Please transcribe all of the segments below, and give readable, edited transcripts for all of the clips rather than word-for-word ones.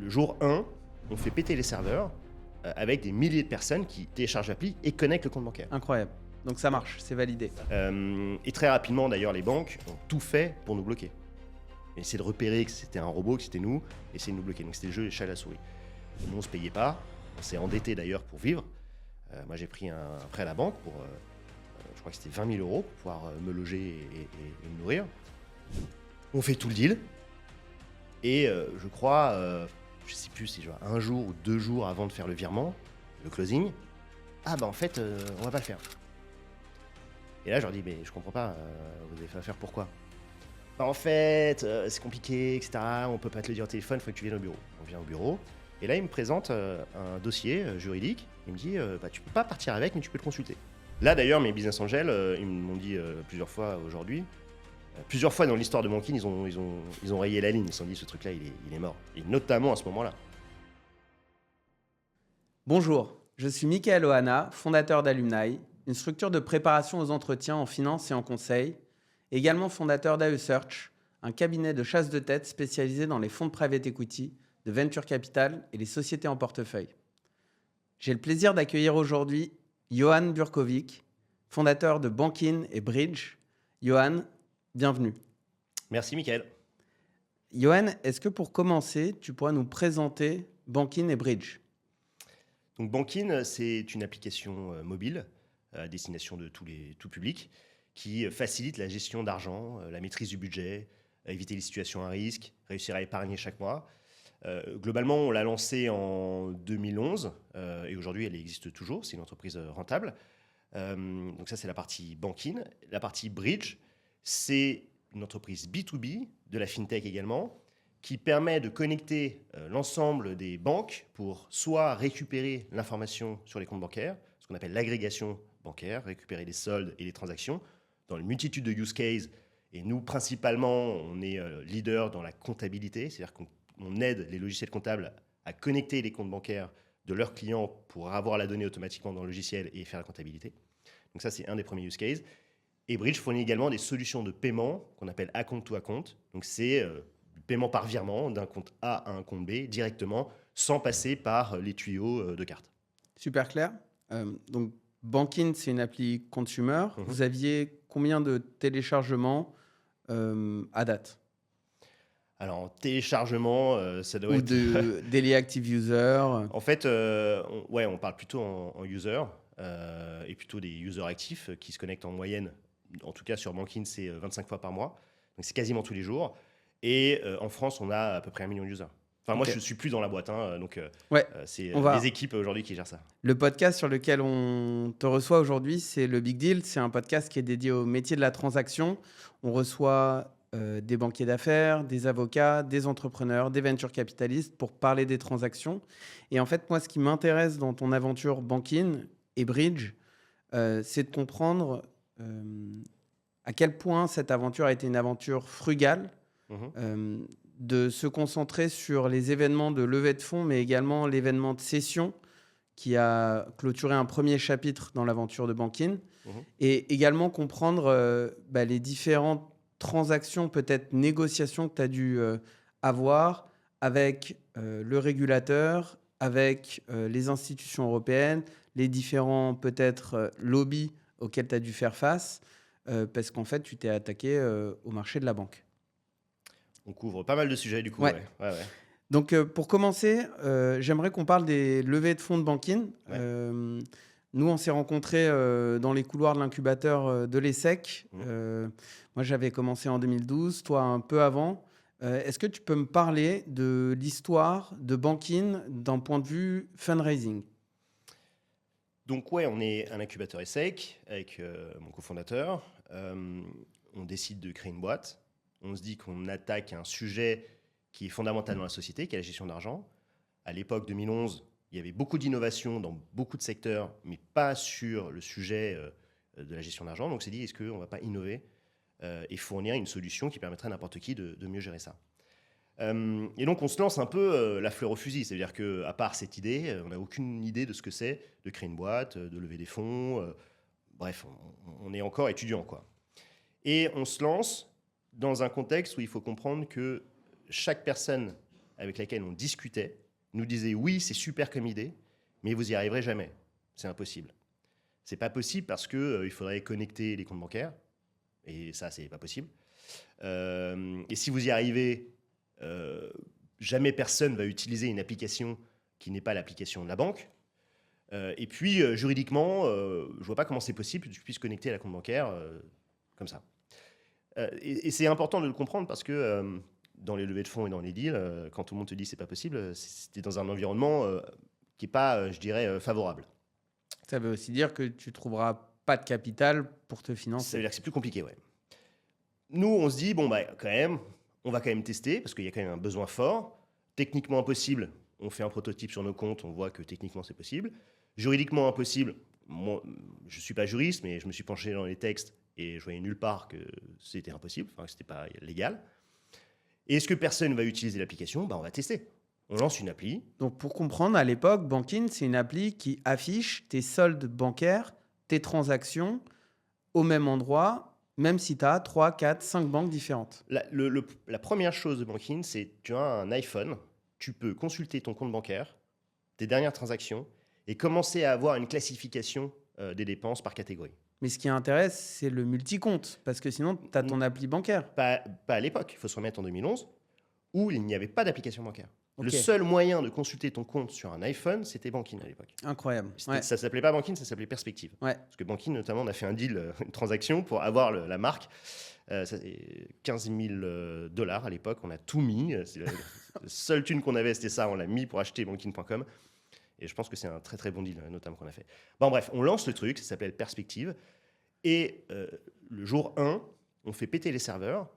le jour 1, on fait péter les serveurs avec des milliers de personnes qui téléchargent l'appli et connectent le compte bancaire. Incroyable. Donc ça marche, c'est validé. Et très rapidement, d'ailleurs, les banques ont tout fait pour nous bloquer. Essayer de repérer que c'était un robot, que c'était nous, essayer de nous bloquer. Donc c'était le jeu des chats à la souris. Nous, on ne se payait pas. On s'est endetté d'ailleurs pour vivre. Moi, j'ai pris un prêt à la banque pour, je crois que c'était 20 000 € pour pouvoir me loger et me nourrir. On fait tout le deal. Et je crois, je sais plus si genre 1 jour ou 2 jours avant de faire le virement, le closing, en fait, on va pas le faire. Et là, je leur dis, mais je comprends pas, vous avez fait affaire pourquoi ? En fait, c'est compliqué, etc. On peut pas te le dire au téléphone, il faut que tu viennes au bureau. On vient au bureau, et là, il me présente un dossier juridique. Il me dit, tu peux pas partir avec, mais tu peux le consulter. Là, d'ailleurs, mes business angels, ils m'ont dit plusieurs fois aujourd'hui, plusieurs fois dans l'histoire de Bankin, ils ont rayé la ligne. Ils se sont dit, ce truc-là, il est mort. Et notamment à ce moment-là. Bonjour, je suis Michael Ohana, fondateur d'Alumni, une structure de préparation aux entretiens en finance et en conseil, également fondateur d'AE Search, un cabinet de chasse de tête spécialisé dans les fonds de private equity, de venture capital et les sociétés en portefeuille. J'ai le plaisir d'accueillir aujourd'hui Johan Burkovic, fondateur de Bankin et Bridge. Johan, bienvenue. Merci, Michael. Johan, est-ce que pour commencer, tu pourrais nous présenter Bankin et Bridge ? Donc Bankin, c'est une application mobile à destination de tout public qui facilite la gestion d'argent, la maîtrise du budget, éviter les situations à risque, réussir à épargner chaque mois. Globalement, on l'a lancée en 2011 et aujourd'hui, elle existe toujours. C'est une entreprise rentable. Donc ça, c'est la partie Bankin. La partie Bridge, c'est une entreprise B2B, de la FinTech également, qui permet de connecter l'ensemble des banques pour soit récupérer l'information sur les comptes bancaires, ce qu'on appelle l'agrégation bancaire, récupérer les soldes et les transactions, dans une multitude de use cases. Et nous, principalement, on est leader dans la comptabilité, c'est-à-dire qu'on aide les logiciels comptables à connecter les comptes bancaires de leurs clients pour avoir la donnée automatiquement dans le logiciel et faire la comptabilité. Donc ça, c'est un des premiers use cases. Et Bridge fournit également des solutions de paiement qu'on appelle account to account. Donc c'est paiement par virement d'un compte A à un compte B directement, sans passer par les tuyaux de carte. Super clair. Donc, Bankin, c'est une appli consumer. Vous aviez combien de téléchargements à date ? Alors, en téléchargement, ça doit Ou être... de daily active user ? En fait, on parle plutôt en user et plutôt des users actifs qui se connectent en moyenne. En tout cas, sur Bankin, c'est 25 fois par mois. Donc, c'est quasiment tous les jours. Et en France, on a à peu près 1 million d'users. Enfin, moi, je ne suis plus dans la boîte. C'est les équipes aujourd'hui qui gèrent ça. Le podcast sur lequel on te reçoit aujourd'hui, c'est le Big Deal. C'est un podcast qui est dédié au métier de la transaction. On reçoit des banquiers d'affaires, des avocats, des entrepreneurs, des venture capitalistes pour parler des transactions. Et en fait, moi, ce qui m'intéresse dans ton aventure Bankin et Bridge, c'est de comprendre à quel point cette aventure a été une aventure frugale, de se concentrer sur les événements de levée de fonds, mais également l'événement de cession qui a clôturé un premier chapitre dans l'aventure de Bankin, et également comprendre les différentes transactions, peut-être négociations que tu as dû avoir avec le régulateur, avec les institutions européennes, les différents peut-être lobbies auxquels tu as dû faire face, parce qu'en fait, tu t'es attaqué au marché de la banque. On couvre pas mal de sujets, du coup. Ouais. Donc, pour commencer, j'aimerais qu'on parle des levées de fonds de Bankin. Nous, on s'est rencontrés dans les couloirs de l'incubateur de l'ESSEC. Moi, j'avais commencé en 2012, toi un peu avant. Est-ce que tu peux me parler de l'histoire de Bankin d'un point de vue fundraising ? Donc, on est un incubateur ESSEC avec mon cofondateur. On décide de créer une boîte. On se dit qu'on attaque un sujet qui est fondamental dans la société, qui est la gestion d'argent. À l'époque 2011, il y avait beaucoup d'innovations dans beaucoup de secteurs, mais pas sur le sujet de la gestion d'argent. Donc on s'est dit, est-ce qu'on ne va pas innover et fournir une solution qui permettrait à n'importe qui de mieux gérer ça ? Et donc on se lance un peu la fleur au fusil. C'est-à-dire qu'à part cette idée, on n'a aucune idée de ce que c'est de créer une boîte, de lever des fonds. Bref, on est encore étudiant, quoi. Et on se lance dans un contexte où il faut comprendre que chaque personne avec laquelle on discutait nous disait oui, c'est super comme idée, mais vous n'y arriverez jamais. C'est impossible. C'est pas possible parce que il faudrait connecter les comptes bancaires, et ça, c'est pas possible. Et si vous y arrivez, jamais personne va utiliser une application qui n'est pas l'application de la banque. Et puis, juridiquement, je vois pas comment c'est possible que tu puisses connecter à la compte bancaire comme ça. Et c'est important de le comprendre parce que dans les levées de fonds et dans les deals, quand tout le monde te dit c'est pas possible, c'était dans un environnement qui n'est pas, je dirais, favorable. Ça veut aussi dire que tu trouveras pas de capital pour te Ça veut financer. dire que c'est plus compliqué, ouais. Nous, on se dit, bon, bah, quand même, on va quand même tester parce qu'il y a quand même un besoin fort. Techniquement impossible, on fait un prototype sur nos comptes, on voit que techniquement c'est possible. Juridiquement impossible, moi, je ne suis pas juriste, mais je me suis penché dans les textes et je voyais nulle part que c'était impossible, enfin que c'était pas légal. Et est-ce que personne va utiliser l'application? Bah, on va tester. On lance une appli. Donc, pour comprendre, à l'époque, Bankin, c'est une appli qui affiche tes soldes bancaires, tes transactions au même endroit, même si tu as 3, 4, 5 banques différentes. La première chose de Banking, c'est tu as un iPhone, tu peux consulter ton compte bancaire, tes dernières transactions, et commencer à avoir une classification des dépenses par catégorie. Mais ce qui intéresse, c'est le multi-compte, parce que sinon, tu as ton appli bancaire. Pas à l'époque, il faut se remettre en 2011, où il n'y avait pas d'application bancaire. Ok. Le seul moyen de consulter ton compte sur un iPhone, c'était Banking à l'époque. Incroyable. Ouais. Ça s'appelait pas Banking, ça s'appelait Perspective. Ouais. Parce que Banking, notamment, on a fait un deal, une transaction pour avoir la marque. Ça, 15 000 dollars à l'époque, on a tout mis. C'est la seule thune qu'on avait, c'était ça, on l'a mis pour acheter Banking.com. Et je pense que c'est un très très bon deal, notamment qu'on a fait. Bon, bref, on lance le truc, ça s'appelle Perspective. Et le jour 1, on fait péter les serveurs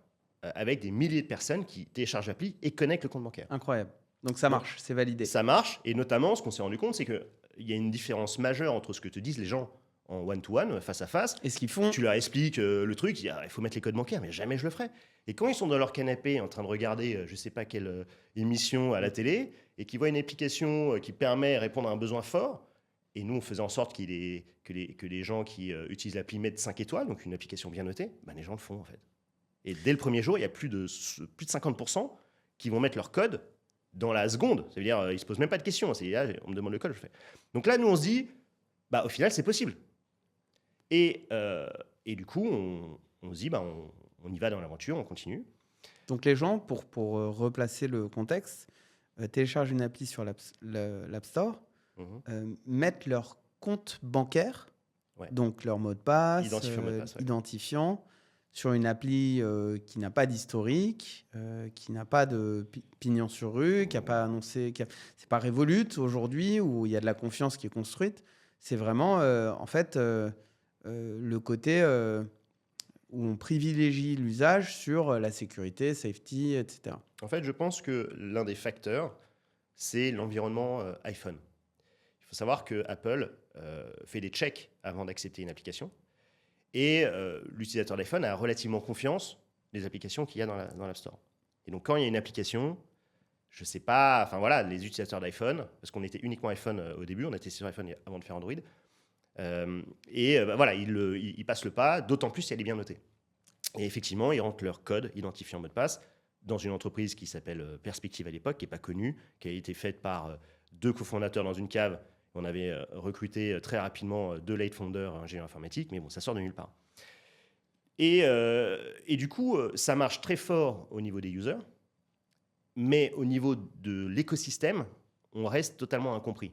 avec des milliers de personnes qui téléchargent l'appli et connectent le compte bancaire. Incroyable. Donc ça marche, c'est validé. Ça marche, et notamment, ce qu'on s'est rendu compte, c'est qu'il y a une différence majeure entre ce que te disent les gens en one-to-one, face à face. Et ce qu'ils font, Tu leur expliques le truc, il faut mettre les codes bancaires, mais jamais je le ferai. Et quand ils sont dans leur canapé en train de regarder, je ne sais pas quelle émission à la télé, et qu'ils voient une application qui permet de répondre à un besoin fort, et nous, on faisait en sorte que les gens qui utilisent l'appli mettent 5 étoiles, donc une application bien notée, ben les gens le font en fait. Et dès le premier jour, il y a plus de 50% qui vont mettre leur code dans la seconde. Ça veut dire, ils ne se posent même pas de questions. C'est, on me demande le code, je le fais. Donc là, nous, on se dit, bah, au final, c'est possible. Et du coup, on se dit, bah, on y va dans l'aventure, on continue. donc les gens, pour replacer le contexte, téléchargent une appli sur l'App Store, mettent leur compte bancaire, Ouais. donc leur mot de passe, Identifiant mot de passe, ouais. identifiant, sur une appli qui n'a pas d'historique, qui n'a pas de pignon sur rue, qui n'a pas annoncé... C'est pas Revolut aujourd'hui, où il y a de la confiance qui est construite. C'est vraiment, en fait, le côté où on privilégie l'usage sur la sécurité, safety, etc. En fait, je pense que l'un des facteurs, c'est l'environnement iPhone. Il faut savoir que Apple fait des checks avant d'accepter une application. Et l'utilisateur d'iPhone a relativement confiance des applications qu'il y a dans l'App Store. Et donc, quand il y a une application, je ne sais pas, enfin voilà, les utilisateurs d'iPhone, parce qu'on était uniquement iPhone au début, on était sur iPhone avant de faire Android, voilà, ils passent le pas, d'autant plus si elle est bien notée. Et effectivement, ils rentrent leur code identifiant mot de passe dans une entreprise qui s'appelle Perspective à l'époque, qui n'est pas connue, qui a été faite par 2 cofondateurs dans une cave. On avait recruté très rapidement 2 late founders, ingénieurs informatiques, mais bon, ça sort de nulle part. Et du coup, ça marche très fort au niveau des users, mais au niveau de l'écosystème, on reste totalement incompris.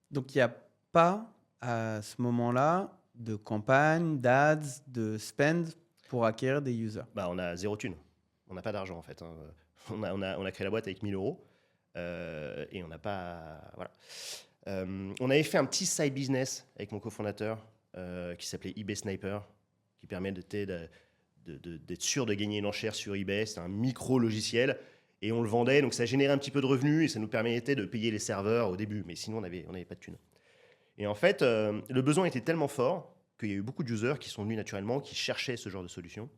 Donc, il n'y a pas, à ce moment-là, de campagne, d'ads, de spend pour acquérir des users. Bah, on a 0 thune. On n'a pas d'argent, en fait. Hein. On a créé la boîte avec 1 000 euros et on n'a pas... Voilà. On avait fait un petit side business avec mon cofondateur qui s'appelait eBay Sniper, qui permet d'être sûr de gagner une enchère sur eBay. C'est un micro-logiciel et on le vendait, donc ça générait un petit peu de revenus et ça nous permettait de payer les serveurs au début, mais sinon on n'avait pas de thunes. Et en fait, le besoin était tellement fort qu'il y a eu beaucoup de users qui sont venus naturellement, qui cherchaient ce genre de solution.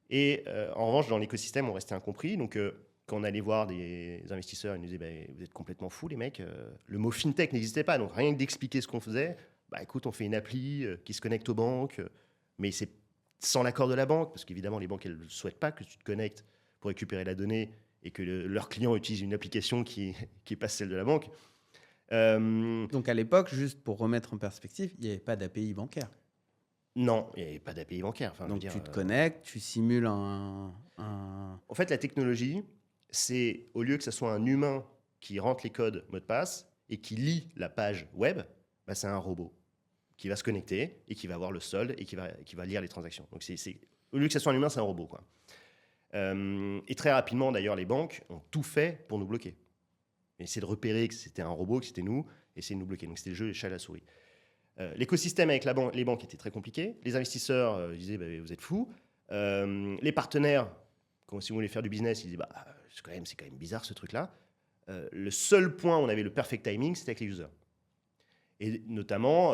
Et en revanche, dans l'écosystème, on restait incompris. Donc, quand on allait voir des investisseurs, ils nous disaient bah, vous êtes complètement fous, les mecs. Le mot fintech n'existait pas. Donc, rien que d'expliquer ce qu'on faisait, bah, écoute, on fait une appli qui se connecte aux banques, mais c'est sans l'accord de la banque, parce qu'évidemment, les banques, elles ne souhaitent pas que tu te connectes pour récupérer la donnée et que leurs clients utilisent une application qui n'est pas celle de la banque. Donc à l'époque, juste pour remettre en perspective, il n'y avait pas d'API bancaire. Non, il n'y avait pas d'API bancaire. Enfin, je veux Donc dire, tu te connectes, tu simules En fait, la technologie, c'est au lieu que ce soit un humain qui rentre les codes mot de passe et qui lit la page web, bah, c'est un robot qui va se connecter et qui va voir le solde et qui va lire les transactions. Donc au lieu que ce soit un humain, c'est un robot, quoi. Et très rapidement, d'ailleurs, les banques ont tout fait pour nous bloquer. Essayer de repérer que c'était un robot, que c'était nous, essayer de nous bloquer. Donc c'était le jeu chat à la souris. L'écosystème avec les banques était très compliqué. Les investisseurs disaient bah, vous êtes fous. Les partenaires, si vous voulez faire du business, ils disaient bah, c'est quand même bizarre ce truc-là. Le seul point où on avait le perfect timing, c'était avec les users. Et notamment,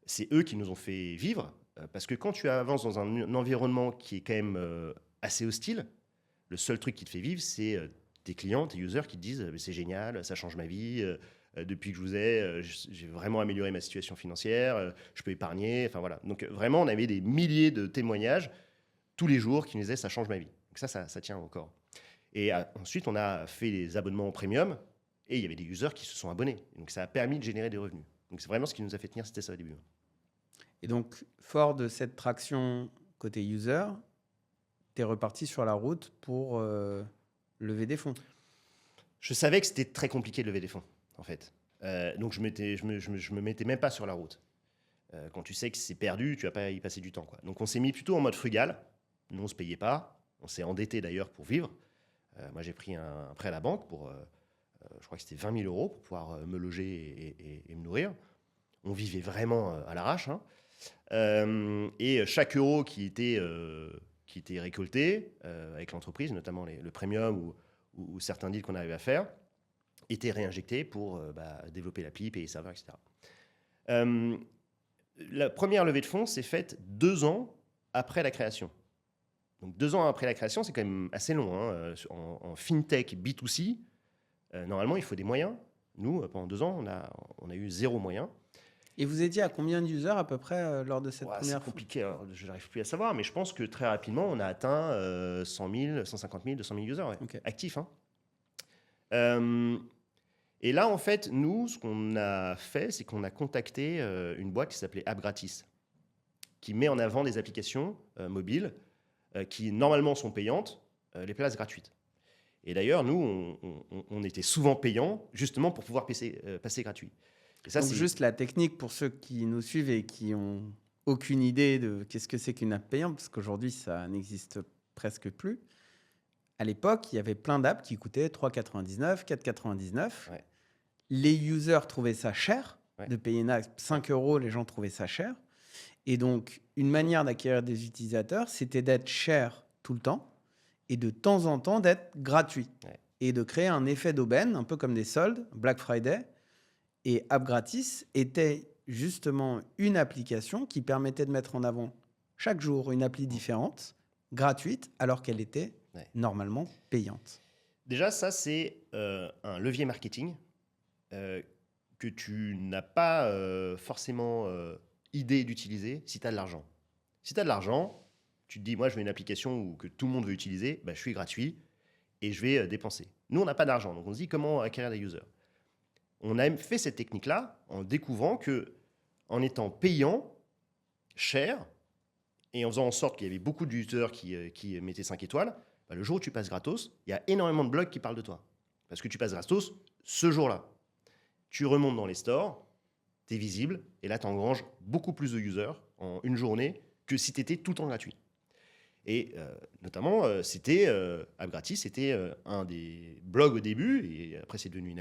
c'est eux qui nous ont fait vivre. Parce que quand tu avances dans un environnement qui est quand même assez hostile, le seul truc qui te fait vivre, c'est tes clients, tes users qui te disent c'est génial, ça change ma vie. Depuis que je vous ai, j'ai vraiment amélioré ma situation financière, je peux épargner. Enfin voilà. Donc vraiment, on avait des milliers de témoignages tous les jours qui nous disaient ça change ma vie. Donc ça tient encore. Et ensuite, on a fait les abonnements premium et il y avait des users qui se sont abonnés. Donc ça a permis de générer des revenus. Donc c'est vraiment ce qui nous a fait tenir, c'était ça au début. Et donc, fort de cette traction côté user, tu es reparti sur la route pour lever des fonds. Je savais que c'était très compliqué de lever des fonds, en fait. Donc je me mettais même pas sur la route. Quand tu sais que c'est perdu, tu vas pas y passer du temps, quoi. Donc on s'est mis plutôt en mode frugal. Nous, on se payait pas. On s'est endetté d'ailleurs pour vivre. Moi, j'ai pris un prêt à la banque pour, je crois que c'était 20 000 euros pour pouvoir me loger et me nourrir. On vivait vraiment à l'arrache, hein. Et chaque euro qui était récolté avec l'entreprise, notamment le premium ou certains deals qu'on arrivait à faire, était réinjecté pour développer l'appli, payer les serveurs, etc. La première levée de fonds s'est faite 2 ans après la création. Donc 2 ans après la création, c'est quand même assez long, hein. En fintech B2C, normalement, il faut des moyens. Nous, pendant 2 ans, on a eu 0 moyen. Et vous étiez à combien d'users à peu près lors de cette première C'est compliqué, alors, je n'arrive plus à savoir, mais je pense que très rapidement, on a atteint 100 000, 150 000, 200 000 users actifs. Hein. Et là, en fait, nous, ce qu'on a fait, c'est qu'on a contacté une boîte qui s'appelait AppGratis, qui met en avant des applications mobiles qui, normalement, sont payantes, les places gratuites. Et d'ailleurs, nous, on était souvent payants, justement, pour pouvoir passer gratuit. Et ça, donc, juste la technique pour ceux qui nous suivent et qui ont aucune idée de qu'est-ce que c'est qu'une app payante, parce qu'aujourd'hui, ça n'existe presque plus. À l'époque, il y avait plein d'apps qui coûtaient 3,99, 4,99. Ouais. Les users trouvaient ça cher, Ouais. de payer 5 euros, les gens trouvaient ça cher. Et donc, une manière d'acquérir des utilisateurs, c'était d'être cher tout le temps et de temps en temps d'être gratuit. Ouais. Et de créer un effet d'aubaine, un peu comme des soldes, Black Friday. Et AppGratis était justement une application qui permettait de mettre en avant chaque jour une appli différente, gratuite, alors qu'elle était normalement payante. Déjà, ça, c'est un levier marketing que tu n'as pas forcément idée d'utiliser si tu as de l'argent. Si tu as de l'argent, tu te dis, moi, je veux une application que tout le monde veut utiliser, je suis gratuit et je vais dépenser. Nous, on n'a pas d'argent, donc on se dit comment acquérir des users. On a fait cette technique-là en découvrant que, en étant payant, cher, et en faisant en sorte qu'il y avait beaucoup d'users qui mettaient 5 étoiles, le jour où tu passes gratos, il y a énormément de blogs qui parlent de toi. Parce que tu passes gratos ce jour-là. Tu remontes dans les stores, tu es visible, et là, tu engranges beaucoup plus de users en une journée que si tu étais tout le temps gratuit. Et notamment, AppGratis, c'était un des blogs au début, et après, c'est devenu une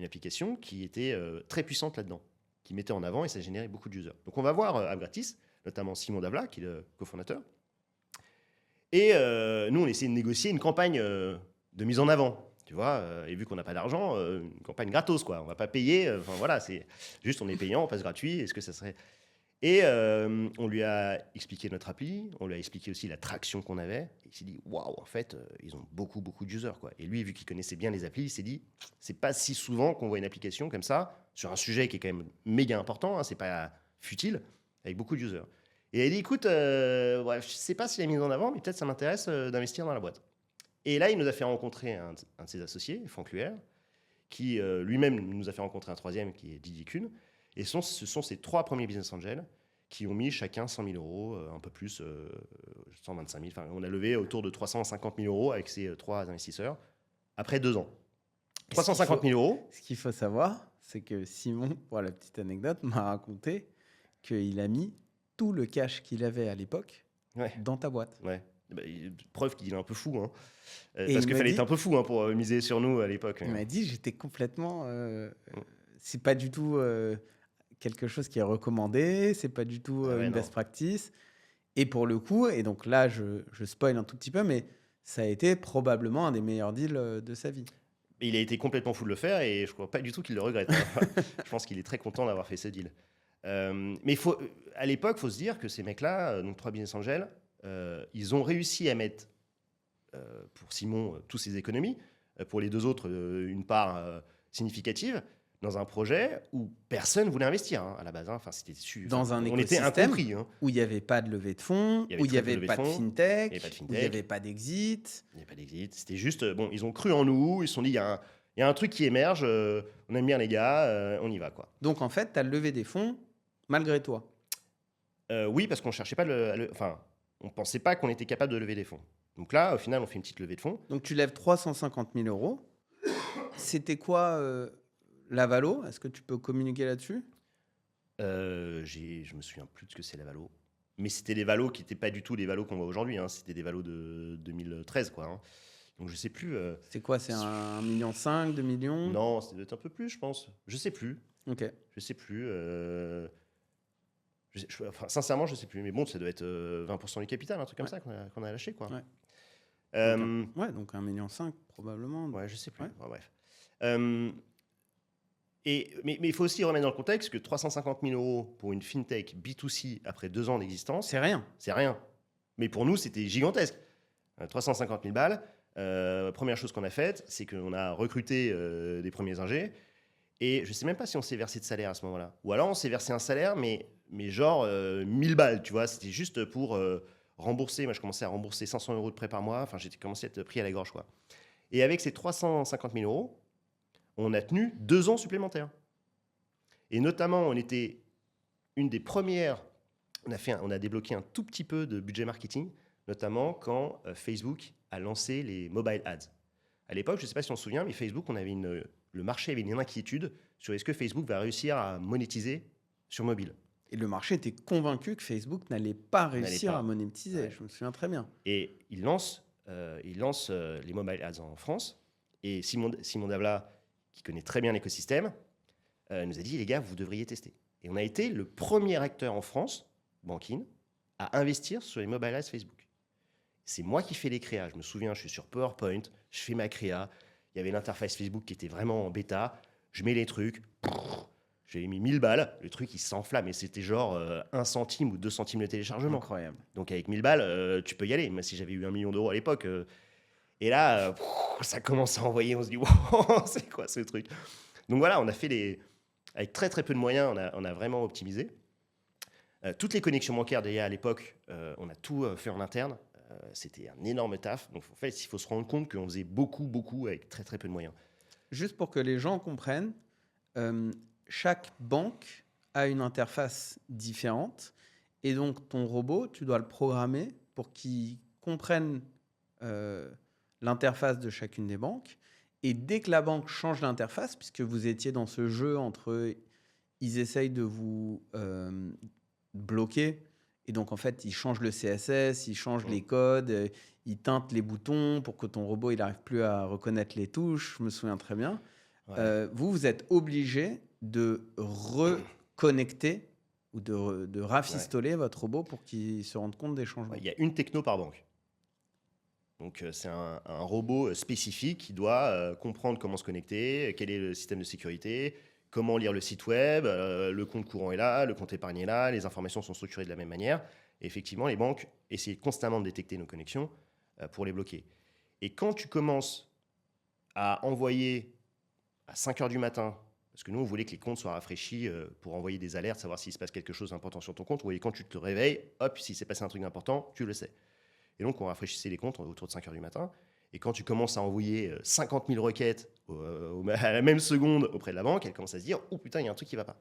application qui était très puissante là-dedans, qui mettait en avant et ça générait beaucoup de users. Donc, on va voir AppGratis, notamment Simon Davla, qui est le cofondateur. Et nous, on essaie de négocier une campagne de mise en avant. Tu vois, et vu qu'on n'a pas d'argent, une campagne gratos, quoi. On ne va pas payer. Enfin, voilà, c'est juste, on est payant, on passe gratuit. Est-ce que ça serait... Et on lui a expliqué notre appli, on lui a expliqué aussi la traction qu'on avait. Et il s'est dit, waouh, en fait, ils ont beaucoup d'users, quoi. Et lui, vu qu'il connaissait bien les applis, il s'est dit, c'est pas si souvent qu'on voit une application comme ça, sur un sujet qui est quand même méga important, hein, c'est pas futile, avec beaucoup d'users. Et il a dit, écoute, je sais pas si elle est mise en avant, mais peut-être ça m'intéresse d'investir dans la boîte. Et là, il nous a fait rencontrer un de ses associés, Franck Luer, qui lui-même nous a fait rencontrer un troisième qui est Didier Kuhn. Et ce sont ces 3 premiers business angels qui ont mis chacun 100 000 euros, un peu plus, 125 000. Enfin, on a levé autour de 350 000 euros avec ces 3 investisseurs après 2 ans. 350 000 euros. Ce qu'il faut savoir, c'est que Simon, pour la petite anecdote, m'a raconté qu'il a mis tout le cash qu'il avait à l'époque Ouais. dans ta boîte. Ouais. Bah, preuve qu'il est un peu fou. Hein. Et Parce il qu'il m'a fallait dit- être un peu fou pour miser sur nous à l'époque. Il m'a dit, j'étais complètement... c'est pas du tout quelque chose qui est recommandé, c'est pas du tout Ah ouais, une non. best practice. Et pour le coup, et donc là, je spoil un tout petit peu, mais ça a été probablement un des meilleurs deals de sa vie. Et il a été complètement fou de le faire et je crois pas du tout qu'il le regrette. Hein. Je pense qu'il est très content d'avoir fait ce deal. Mais à l'époque, il faut se dire que ces mecs-là, donc 3 business angels, ils ont réussi à mettre, pour Simon, tous ses économies, pour les 2 autres, une part significative, dans un projet où personne voulait investir hein, à la base. Hein. Enfin, c'était Dans un on était écosystème incompris. Hein. où il n'y avait pas de levée de fonds, Il y avait où il n'y très peu de avait levée pas de de fonds, fintech, il y avait pas de où il n'y fintech. avait pas d'exit. Il n'y a pas d'exit. C'était juste, bon, ils ont cru en nous, ils se sont dit, il y a un truc qui émerge, on aime bien les gars, on y va, quoi. Donc en fait, tu as levé des fonds malgré toi. Oui, parce qu'on cherchait pas enfin, on pensait pas qu'on était capable de lever des fonds. Donc là, au final, on fait une petite levée de fonds. Donc tu lèves 350 000 euros. C'était quoi la valo? Est-ce que tu peux communiquer là-dessus? Je me souviens plus de ce que c'est la valo. Mais c'était des valos qui n'étaient pas du tout les valos qu'on voit aujourd'hui. Hein. C'était des valos de 2013, quoi. Hein. Donc je sais plus. C'est quoi? C'est 1,5 million, 2 millions? Non, ça doit être un peu plus, je pense. Je sais plus. Ok. Je sais plus. Enfin, sincèrement, je sais plus. Mais bon, ça doit être 20% du capital, un truc comme Ouais. ça qu'on a lâché, quoi. Ouais. Ouais, donc 1,5 million probablement. Ouais, je sais plus. Ouais. Ouais, bref. Mais il faut aussi remettre dans le contexte que 350 000 euros pour une fintech B2C après 2 ans d'existence, C'est rien. c'est rien. Mais pour nous, c'était gigantesque. 350 000 balles. Première chose qu'on a faite, c'est qu'on a recruté des premiers ingés. Et je ne sais même pas si on s'est versé de salaire à ce moment-là. Ou alors on s'est versé un salaire, mais genre 1000 balles, tu vois. C'était juste pour rembourser. Moi, je commençais à rembourser 500 euros de prêt par mois. Enfin, j'ai commencé à être pris à la gorge, quoi. Et avec ces 350 000 euros, on a tenu 2 ans supplémentaires. Et notamment, on était une des premières. On a débloqué un tout petit peu de budget marketing, notamment quand Facebook a lancé les mobile ads. À l'époque, je ne sais pas si on se souvient, mais Facebook, le marché avait une inquiétude sur est-ce que Facebook va réussir à monétiser sur mobile. Et le marché était convaincu que Facebook n'allait pas réussir pas. à monétiser. Ouais. Je me souviens très bien. Et il lance les mobile ads en France. Et Simon Davla, qui connaît très bien l'écosystème, nous a dit, les gars, vous devriez tester. Et on a été le premier acteur en France, Bankin, à investir sur les mobile ads Facebook. C'est moi qui fais les créas. Je me souviens, je suis sur PowerPoint, je fais ma créa. Il y avait l'interface Facebook qui était vraiment en bêta. Je mets les trucs. J'ai mis 1000 balles. Le truc, il s'enflamme. Et c'était genre 1 centime ou 2 centimes de téléchargement. Incroyable. Donc avec 1000 balles, tu peux y aller. Moi, si j'avais eu 1 million d'euros à l'époque. Et là, ça commence à envoyer. On se dit, wow, c'est quoi ce truc? Donc voilà, on a fait avec très très peu de moyens, on a vraiment optimisé. Toutes les connexions bancaires déjà à l'époque, on a tout fait en interne. C'était un énorme taf. Donc en fait, il faut se rendre compte qu'on faisait beaucoup avec très très peu de moyens. Juste pour que les gens comprennent, chaque banque a une interface différente. Et donc, ton robot, tu dois le programmer pour qu'il comprenne l'interface de chacune des banques. Et dès que la banque change l'interface, puisque vous étiez dans ce jeu entre... Ils essayent de vous bloquer. Et donc, en fait, ils changent le CSS, ils changent les codes, ils teintent les boutons pour que ton robot il n'arrive plus à reconnaître les touches. Je me souviens très bien. Ouais. Vous êtes obligé de reconnecter ou de rafistoler votre robot pour qu'il se rende compte des changements. Il y a une techno par banque. Donc c'est un robot spécifique qui doit comprendre comment se connecter, quel est le système de sécurité, comment lire le site web, le compte courant est là, le compte épargne est là, les informations sont structurées de la même manière. Et effectivement, les banques essaient constamment de détecter nos connexions pour les bloquer. Et quand tu commences à envoyer à 5 heures du matin, parce que nous, on voulait que les comptes soient rafraîchis pour envoyer des alertes, savoir s'il se passe quelque chose d'important sur ton compte. Vous voyez, quand tu te réveilles, hop, s'il s'est passé un truc d'important, tu le sais. Et donc, on rafraîchissait les comptes autour de 5 heures du matin. Et quand tu commences à envoyer 50 000 requêtes à la même seconde auprès de la banque, elle commence à se dire « Oh putain, il y a un truc qui ne va pas ».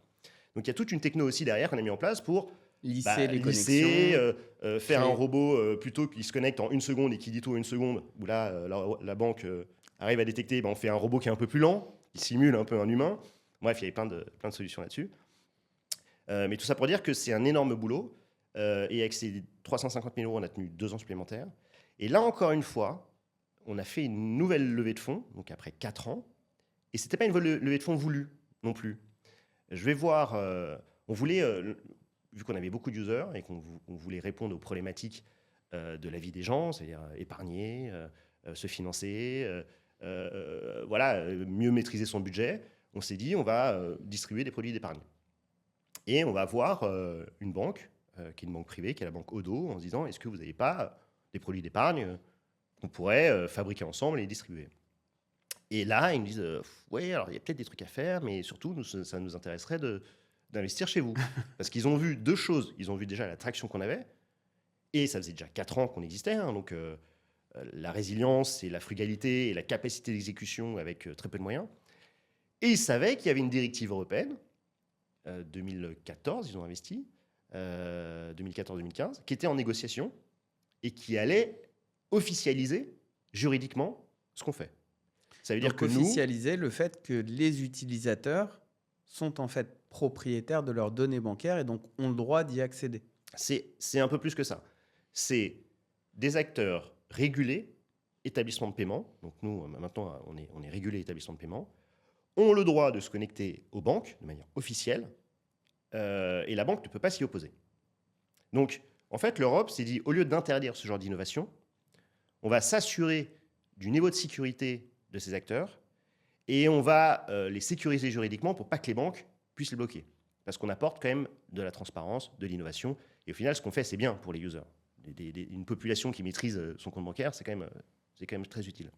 Donc il y a toute une techno aussi derrière qu'on a mis en place pour Lisser les lisser, connexions. faire un créer- robot plutôt qui se connecte en une seconde et qui dit tout en une seconde, où là, la banque arrive à détecter, on fait un robot qui est un peu plus lent, qui simule un peu un humain. Bref, il y avait plein de solutions là-dessus. Mais tout ça pour dire que c'est un énorme boulot. Et avec ces 350 000 euros, on a tenu 2 ans supplémentaires. Et là, encore une fois, on a fait une nouvelle levée de fonds, donc après 4 ans. Et ce n'était pas une levée de fonds voulue non plus. Je vais voir, on voulait, vu qu'on avait beaucoup d'users et qu'on voulait répondre aux problématiques de la vie des gens, c'est-à-dire épargner, se financer, mieux maîtriser son budget, on s'est dit on va distribuer des produits d'épargne. Et on va voir une banque, qui est une banque privée, qui est la banque Odo, en se disant est-ce que vous n'avez pas des produits d'épargne qu'on pourrait fabriquer ensemble et les distribuer. Et là, ils me disent oui, alors il y a peut-être des trucs à faire, mais surtout, ça nous intéresserait d'investir chez vous. Parce qu'ils ont vu 2 choses. Ils ont vu déjà la traction qu'on avait, et ça faisait déjà 4 ans qu'on existait, hein, donc la résilience et la frugalité et la capacité d'exécution avec très peu de moyens. Et ils savaient qu'il y avait une directive européenne, 2014, ils ont investi, 2014-2015, qui était en négociation et qui allait officialiser juridiquement ce qu'on fait. Ça veut dire Donc, que nous, officialiser le fait que les utilisateurs sont en fait propriétaires de leurs données bancaires et donc ont le droit d'y accéder. c'est un peu plus que ça. C'est des acteurs régulés, établissements de paiement. Donc nous, maintenant, on est régulé établissement de paiement, ont le droit de se connecter aux banques de manière officielle, et la banque ne peut pas s'y opposer. Donc, en fait, l'Europe s'est dit, au lieu d'interdire ce genre d'innovation, on va s'assurer du niveau de sécurité de ces acteurs et on va les sécuriser juridiquement pour pas que les banques puissent les bloquer. Parce qu'on apporte quand même de la transparence, de l'innovation. Et au final, ce qu'on fait, c'est bien pour les users. Une population qui maîtrise son compte bancaire, c'est quand même très utile.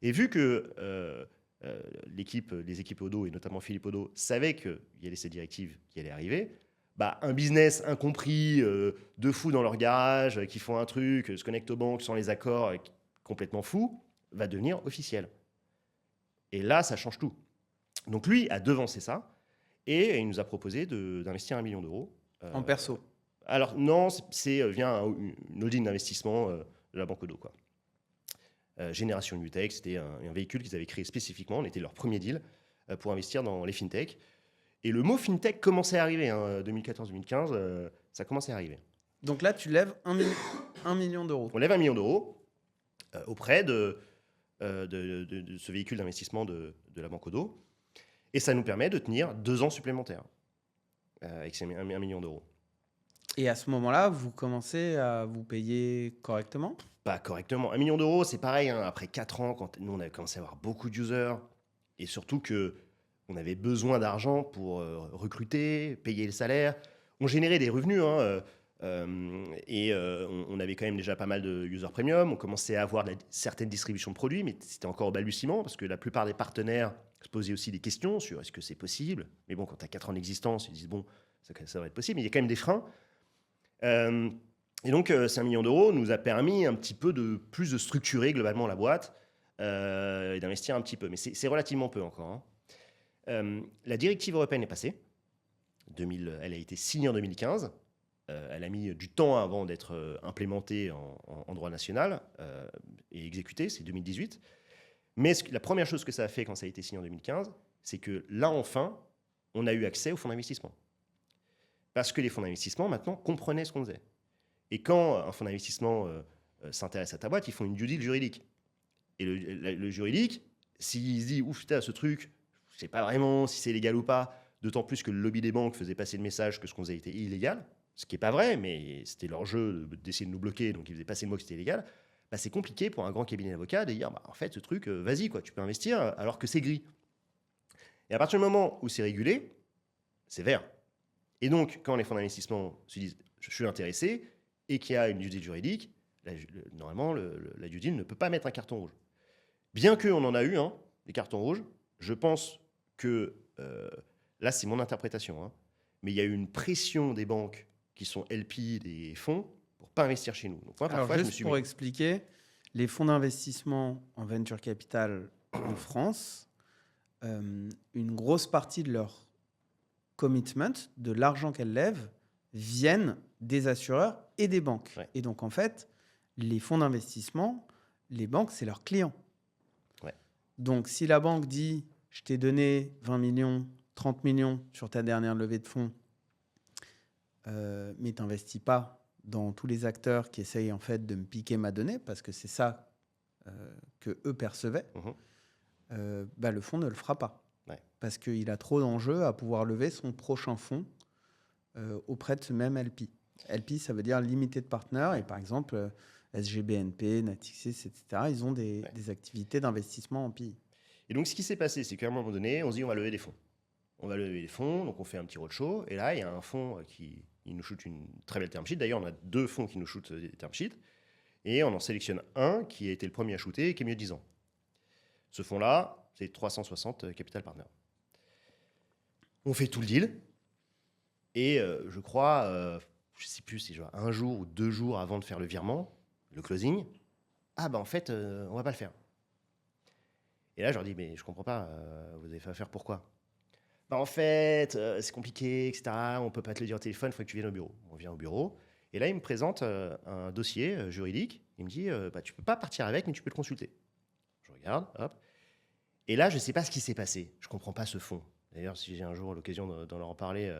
Et vu que les équipes Odo, et notamment Philippe Odo, savaient qu'il y avait ces directives qui allaient arriver, un business incompris, de fous dans leur garage, qui font un truc, se connectent aux banques sans les accords, complètement fou, va devenir officiel. Et là, ça change tout. Donc lui a devancé ça, et il nous a proposé d'investir 1 million d'euros. En perso. Alors non, c'est via une holding d'investissement de la banque Odo, quoi. Génération Newtech, c'était un véhicule qu'ils avaient créé spécifiquement. On était leur premier deal pour investir dans les fintech. Et le mot fintech commençait à arriver, 2014-2015, ça commençait à arriver. Donc là, tu lèves 1 million d'euros. On lève 1 million d'euros auprès de ce véhicule d'investissement de la banque Odo. Et ça nous permet de tenir 2 ans supplémentaires avec ces 1 million d'euros. Et à ce moment-là, vous commencez à vous payer correctement? Pas correctement. 1 million d'euros, c'est pareil, hein, après 4 ans, quand nous, on avait commencé à avoir beaucoup d'users, et surtout qu'on avait besoin d'argent pour recruter, payer le salaire. On générait des revenus, hein, on avait quand même déjà pas mal de users premium. On commençait à avoir certaines distributions de produits, mais c'était encore au balbutiement, parce que la plupart des partenaires se posaient aussi des questions sur est-ce que c'est possible. Mais bon, quand tu as 4 ans d'existence, ils disent bon, ça va être possible, mais il y a quand même des freins. Et donc, 5 millions d'euros nous a permis un petit peu plus de structurer globalement la boîte et d'investir un petit peu. Mais c'est relativement peu encore, hein. La directive européenne est passée. Elle a été signée en 2015. Elle a mis du temps avant d'être implémentée en droit national et exécutée, c'est 2018. Mais la première chose que ça a fait quand ça a été signé en 2015, c'est que là, enfin, on a eu accès aux fonds d'investissement. Parce que les fonds d'investissement, maintenant, comprenaient ce qu'on faisait. Et quand un fonds d'investissement s'intéresse à ta boîte, ils font une due deal juridique. Et le juridique, s'il se dit, ouf, putain, ce truc, je ne sais pas vraiment si c'est légal ou pas, d'autant plus que le lobby des banques faisait passer le message que ce qu'on faisait était illégal, ce qui n'est pas vrai, mais c'était leur jeu d'essayer de nous bloquer, donc ils faisaient passer le mot que c'était illégal, c'est compliqué pour un grand cabinet d'avocats de dire, en fait, ce truc, vas-y, quoi, tu peux investir alors que c'est gris. Et à partir du moment où c'est régulé, c'est vert. Et donc, quand les fonds d'investissement se disent, je suis intéressé, et qu'il y a une due deal juridique, normalement, la due deal ne peut pas mettre un carton rouge. Bien qu'on en a eu des cartons rouges, je pense que, là c'est mon interprétation, mais il y a eu une pression des banques qui sont LP des fonds pour ne pas investir chez nous. Donc moi, Alors parfois, juste pour expliquer, les fonds d'investissement en venture capital en France, une grosse partie de leur commitment, de l'argent qu'elles lèvent, viennent des assureurs et des banques. Ouais. Et donc, en fait, les fonds d'investissement, les banques, c'est leurs clients. Ouais. Donc, si la banque dit « je t'ai donné 20 millions, 30 millions sur ta dernière levée de fonds, mais tu n'investis pas dans tous les acteurs qui essayent en fait de me piquer ma donnée, parce que c'est ça que eux percevaient, le fonds ne le fera pas. Ouais. Parce qu'il a trop d'enjeux à pouvoir lever son prochain fonds auprès de ce même LP. LP, ça veut dire Limited Partner. Et par exemple, SGBNP, Natixis, etc., ils ont des activités d'investissement en PI. Et donc, ce qui s'est passé, c'est qu'à un moment donné, on se dit on va lever des fonds. On va lever des fonds, donc on fait un petit roadshow. Et là, il y a un fonds qui nous shoot une très belle term sheet. D'ailleurs, on a 2 fonds qui nous shootent des term sheets. Et on en sélectionne un qui a été le premier à shooter et qui est mieux 10 ans. Ce fonds-là, c'est 360 Capital Partners. On fait tout le deal. Et je crois, je ne sais plus, c'est genre 1 jour ou 2 jours avant de faire le virement, le closing, en fait, on ne va pas le faire. Et là, je leur dis, mais je ne comprends pas, vous avez fait affaire pourquoi ? En fait, c'est compliqué, etc. On ne peut pas te le dire au téléphone, il faut que tu viennes au bureau. On vient au bureau. Et là, il me présente un dossier juridique. Il me dit, tu ne peux pas partir avec, mais tu peux le consulter. Je regarde, hop. Et là, je ne sais pas ce qui s'est passé. Je ne comprends pas ce fond. D'ailleurs, si j'ai un jour l'occasion d'en leur parler,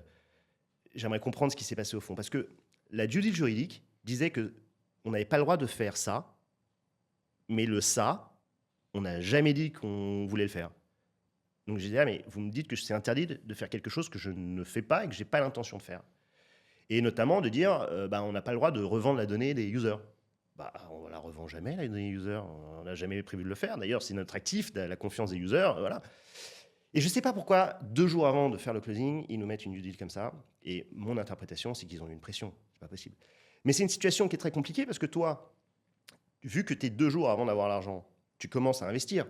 j'aimerais comprendre ce qui s'est passé au fond. Parce que la due deal juridique disait qu'on n'avait pas le droit de faire ça, mais on n'a jamais dit qu'on voulait le faire. Donc j'ai dit, mais vous me dites que c'est interdit de faire quelque chose que je ne fais pas et que je n'ai pas l'intention de faire. Et notamment de dire, on n'a pas le droit de revendre la donnée des users. On ne la revend jamais, la donnée users. On n'a jamais prévu de le faire. D'ailleurs, c'est notre actif, la confiance des users. Voilà. Et je ne sais pas pourquoi, 2 jours avant de faire le closing, ils nous mettent une due deal comme ça. Et mon interprétation, c'est qu'ils ont eu une pression. C'est pas possible. Mais c'est une situation qui est très compliquée parce que toi, vu que tu es 2 jours avant d'avoir l'argent, tu commences à investir.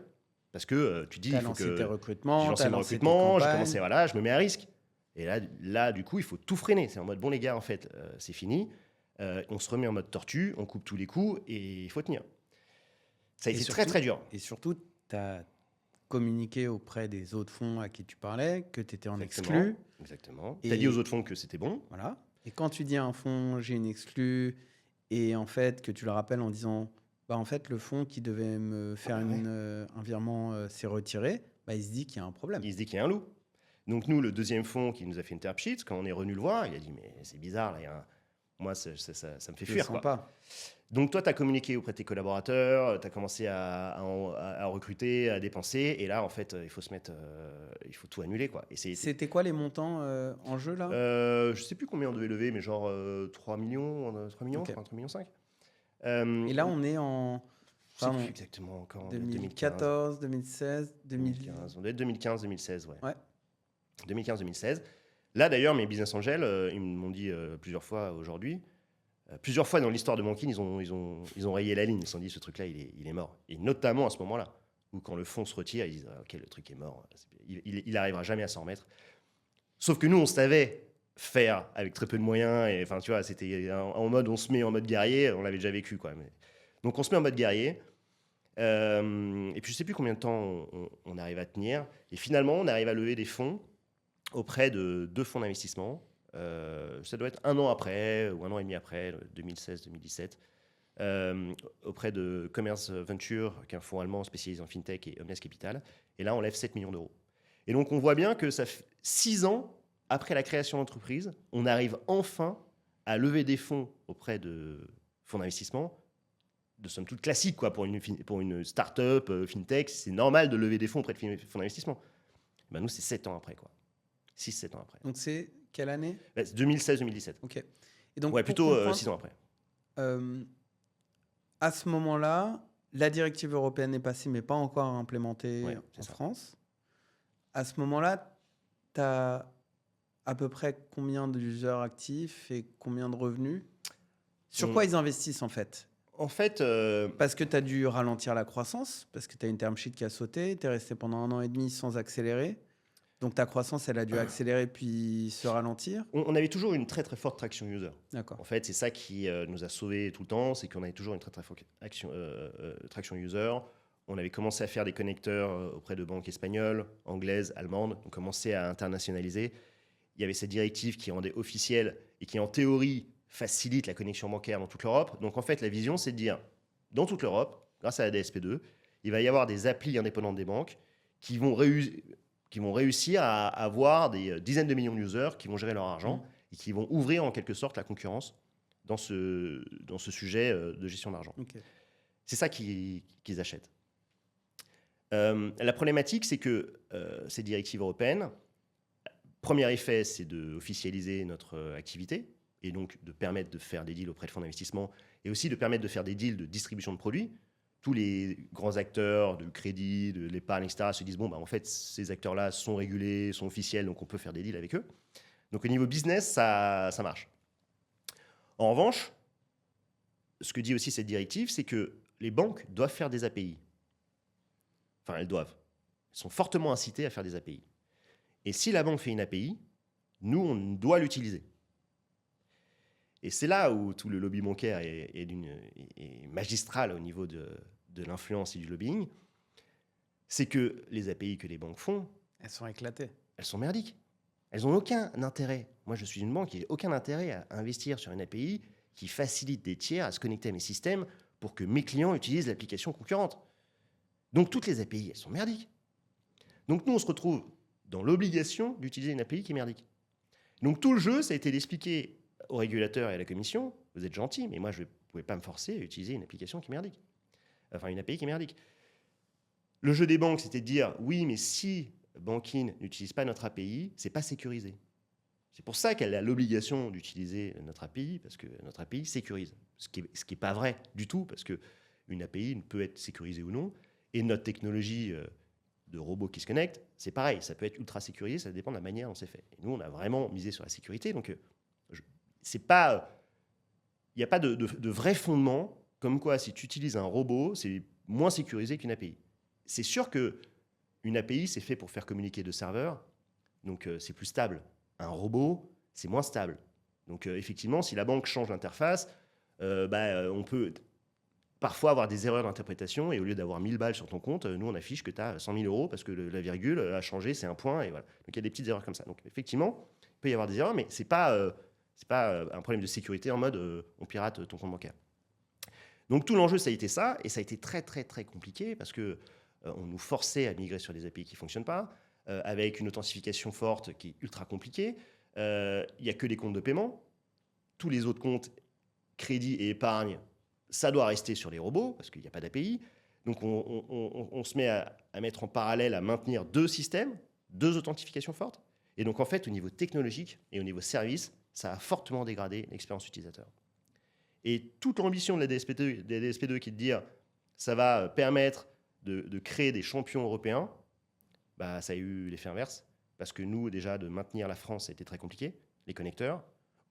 Parce que tu dis, il faut que... J'ai lancé mon recrutement, j'ai commencé, je me mets à risque. Et là, du coup, il faut tout freiner. C'est en mode, bon les gars, en fait, c'est fini. On se remet en mode tortue, on coupe tous les coups et il faut tenir. Ça a été très, très dur. Et surtout, tu as communiqué auprès des autres fonds à qui tu parlais que tu étais en exclu. Exactement. Tu as dit aux autres fonds que c'était bon. Voilà. Et quand tu dis à un fonds, j'ai une exclu, et en fait, que tu le rappelles en disant, en fait, le fonds qui devait me faire un virement s'est retiré, il se dit qu'il y a un problème. Il se dit qu'il y a un loup. Donc nous, le deuxième fonds qui nous a fait une term sheet, quand on est revenu le voir, il a dit, mais c'est bizarre, là, moi, ça me fait fuir. Quoi. Pas. Donc toi, tu as communiqué auprès de tes collaborateurs, tu as commencé à recruter, à dépenser, et là, en fait, il faut il faut tout annuler. Quoi. Et c'était quoi les montants en jeu, là ? Je ne sais plus combien on devait lever, mais genre 3 millions, Okay. 3 millions 5. Et là, on est en... Je ne sais plus exactement quand. 2014, 2016, 2015. On doit être 2015-2016, ouais. 2015-2016. Là, d'ailleurs, mes business angels, ils m'ont dit plusieurs fois aujourd'hui, plusieurs fois dans l'histoire de Banking, ils ont rayé la ligne. Ils se sont dit, ce truc-là, il est mort. Et notamment à ce moment-là, où quand le fonds se retire, ils disent, OK, le truc est mort. Il n'arrivera jamais à s'en remettre. Sauf que nous, on savait faire avec très peu de moyens. Et enfin, tu vois, c'était en mode, on se met en mode guerrier. On l'avait déjà vécu, quoi. Donc, on se met en mode guerrier. Et puis, je ne sais plus combien de temps on arrive à tenir. Et finalement, on arrive à lever des fonds auprès de 2 fonds d'investissement. Ça doit être 1 an après, ou 1 an et demi après, 2016-2017, auprès de Commerce Venture, qui est un fonds allemand spécialisé en FinTech, et Omnes Capital. Et là, on lève 7 millions d'euros. Et donc, on voit bien que ça fait 6 ans après la création de l'entreprise, on arrive enfin à lever des fonds auprès de fonds d'investissement, de somme toute classique, quoi, pour une start-up, FinTech. C'est normal de lever des fonds auprès de fonds d'investissement. Nous, c'est 7 ans après, quoi. 6-7 ans après. Donc, c'est quelle année ? 2016-2017. OK. Et donc, ouais, plutôt 6 ans après. À ce moment-là, la directive européenne est passée, mais pas encore implémentée en France. À ce moment-là, tu as à peu près combien d'users actifs et combien de revenus ? Sur quoi ils investissent, en fait ? En fait... Parce que tu as dû ralentir la croissance, parce que tu as une term sheet qui a sauté, tu es resté pendant 1 an et demi sans accélérer. Donc ta croissance, elle a dû accélérer puis se ralentir. On avait toujours une très très forte traction user. D'accord. En fait, c'est ça qui nous a sauvés tout le temps, c'est qu'on avait toujours une très très forte traction user. On avait commencé à faire des connecteurs auprès de banques espagnoles, anglaises, allemandes. On commençait à internationaliser. Il y avait cette directive qui rendait officielle et qui, en théorie, facilite la connexion bancaire dans toute l'Europe. Donc, en fait, la vision, c'est de dire, dans toute l'Europe, grâce à la DSP2, il va y avoir des applis indépendantes des banques qui vont réussir à avoir des dizaines de millions d'users qui vont gérer leur argent et qui vont ouvrir, en quelque sorte, la concurrence dans ce sujet de gestion d'argent. Ok. C'est ça qu'ils achètent. La problématique, c'est que ces directives européennes, premier effet, c'est d'officialiser notre activité et donc de permettre de faire des deals auprès de fonds d'investissement et aussi de permettre de faire des deals de distribution de produits. Tous les grands acteurs du crédit, de l'épargne, etc., se disent, bon, en fait, ces acteurs-là sont régulés, sont officiels, donc on peut faire des deals avec eux. Donc au niveau business, ça marche. En revanche, ce que dit aussi cette directive, c'est que les banques doivent faire des API. Enfin, elles doivent. Elles sont fortement incitées à faire des API. Et si la banque fait une API, nous, on doit l'utiliser. Et c'est là où tout le lobby bancaire est magistral au niveau de l'influence et du lobbying. C'est que les API que les banques font, Elles sont éclatées. elles sont merdiques. Elles n'ont aucun intérêt. Moi, je suis une banque qui n'a aucun intérêt à investir sur une API qui facilite des tiers à se connecter à mes systèmes pour que mes clients utilisent l'application concurrente. Donc, toutes les API, elles sont merdiques. Donc, nous, on se retrouve dans l'obligation d'utiliser une API qui est merdique. Donc, tout le jeu, ça a été d'expliquer aux régulateurs et à la commission, vous êtes gentils, mais moi, vous ne pouvez pas me forcer à utiliser une application qui est merdique. Enfin, une API qui est merdique. Le jeu des banques, c'était de dire, oui, mais si Bankin n'utilise pas notre API, c'est pas sécurisé. C'est pour ça qu'elle a l'obligation d'utiliser notre API, parce que notre API sécurise. Ce qui est pas vrai du tout, parce qu'une API ne peut être sécurisée ou non. Et notre technologie de robots qui se connectent, c'est pareil, ça peut être ultra sécurisé, ça dépend de la manière dont c'est fait. Et nous, on a vraiment misé sur la sécurité, donc c'est pas, il n'y a pas de vrai fondement comme quoi si tu utilises un robot, c'est moins sécurisé qu'une API. C'est sûr qu'une API, c'est fait pour faire communiquer deux serveurs, donc c'est plus stable. Un robot, c'est moins stable. Donc effectivement, si la banque change l'interface, on peut parfois avoir des erreurs d'interprétation et au lieu d'avoir 1000 balles sur ton compte, nous on affiche que tu as 100 000 euros parce que la virgule a changé, c'est un point et voilà. Donc il y a des petites erreurs comme ça. Donc effectivement, il peut y avoir des erreurs, mais c'est pas un problème de sécurité en mode on pirate ton compte bancaire. Donc tout l'enjeu ça a été ça et ça a été très très très compliqué parce que on nous forçait à migrer sur des API qui fonctionnent pas, avec une authentification forte qui est ultra compliquée. Il n'y a que les comptes de paiement. Tous les autres comptes, crédit et épargne, ça doit rester sur les robots parce qu'il n'y a pas d'API. Donc on se met à mettre en parallèle, à maintenir deux systèmes, deux authentifications fortes. Et donc en fait, au niveau technologique et au niveau service, ça a fortement dégradé l'expérience utilisateur. Et toute l'ambition de la DSP2 qui est de dire ça va permettre de créer des champions européens, ça a eu l'effet inverse. Parce que nous, déjà, de maintenir la France, ça a été très compliqué. Les connecteurs,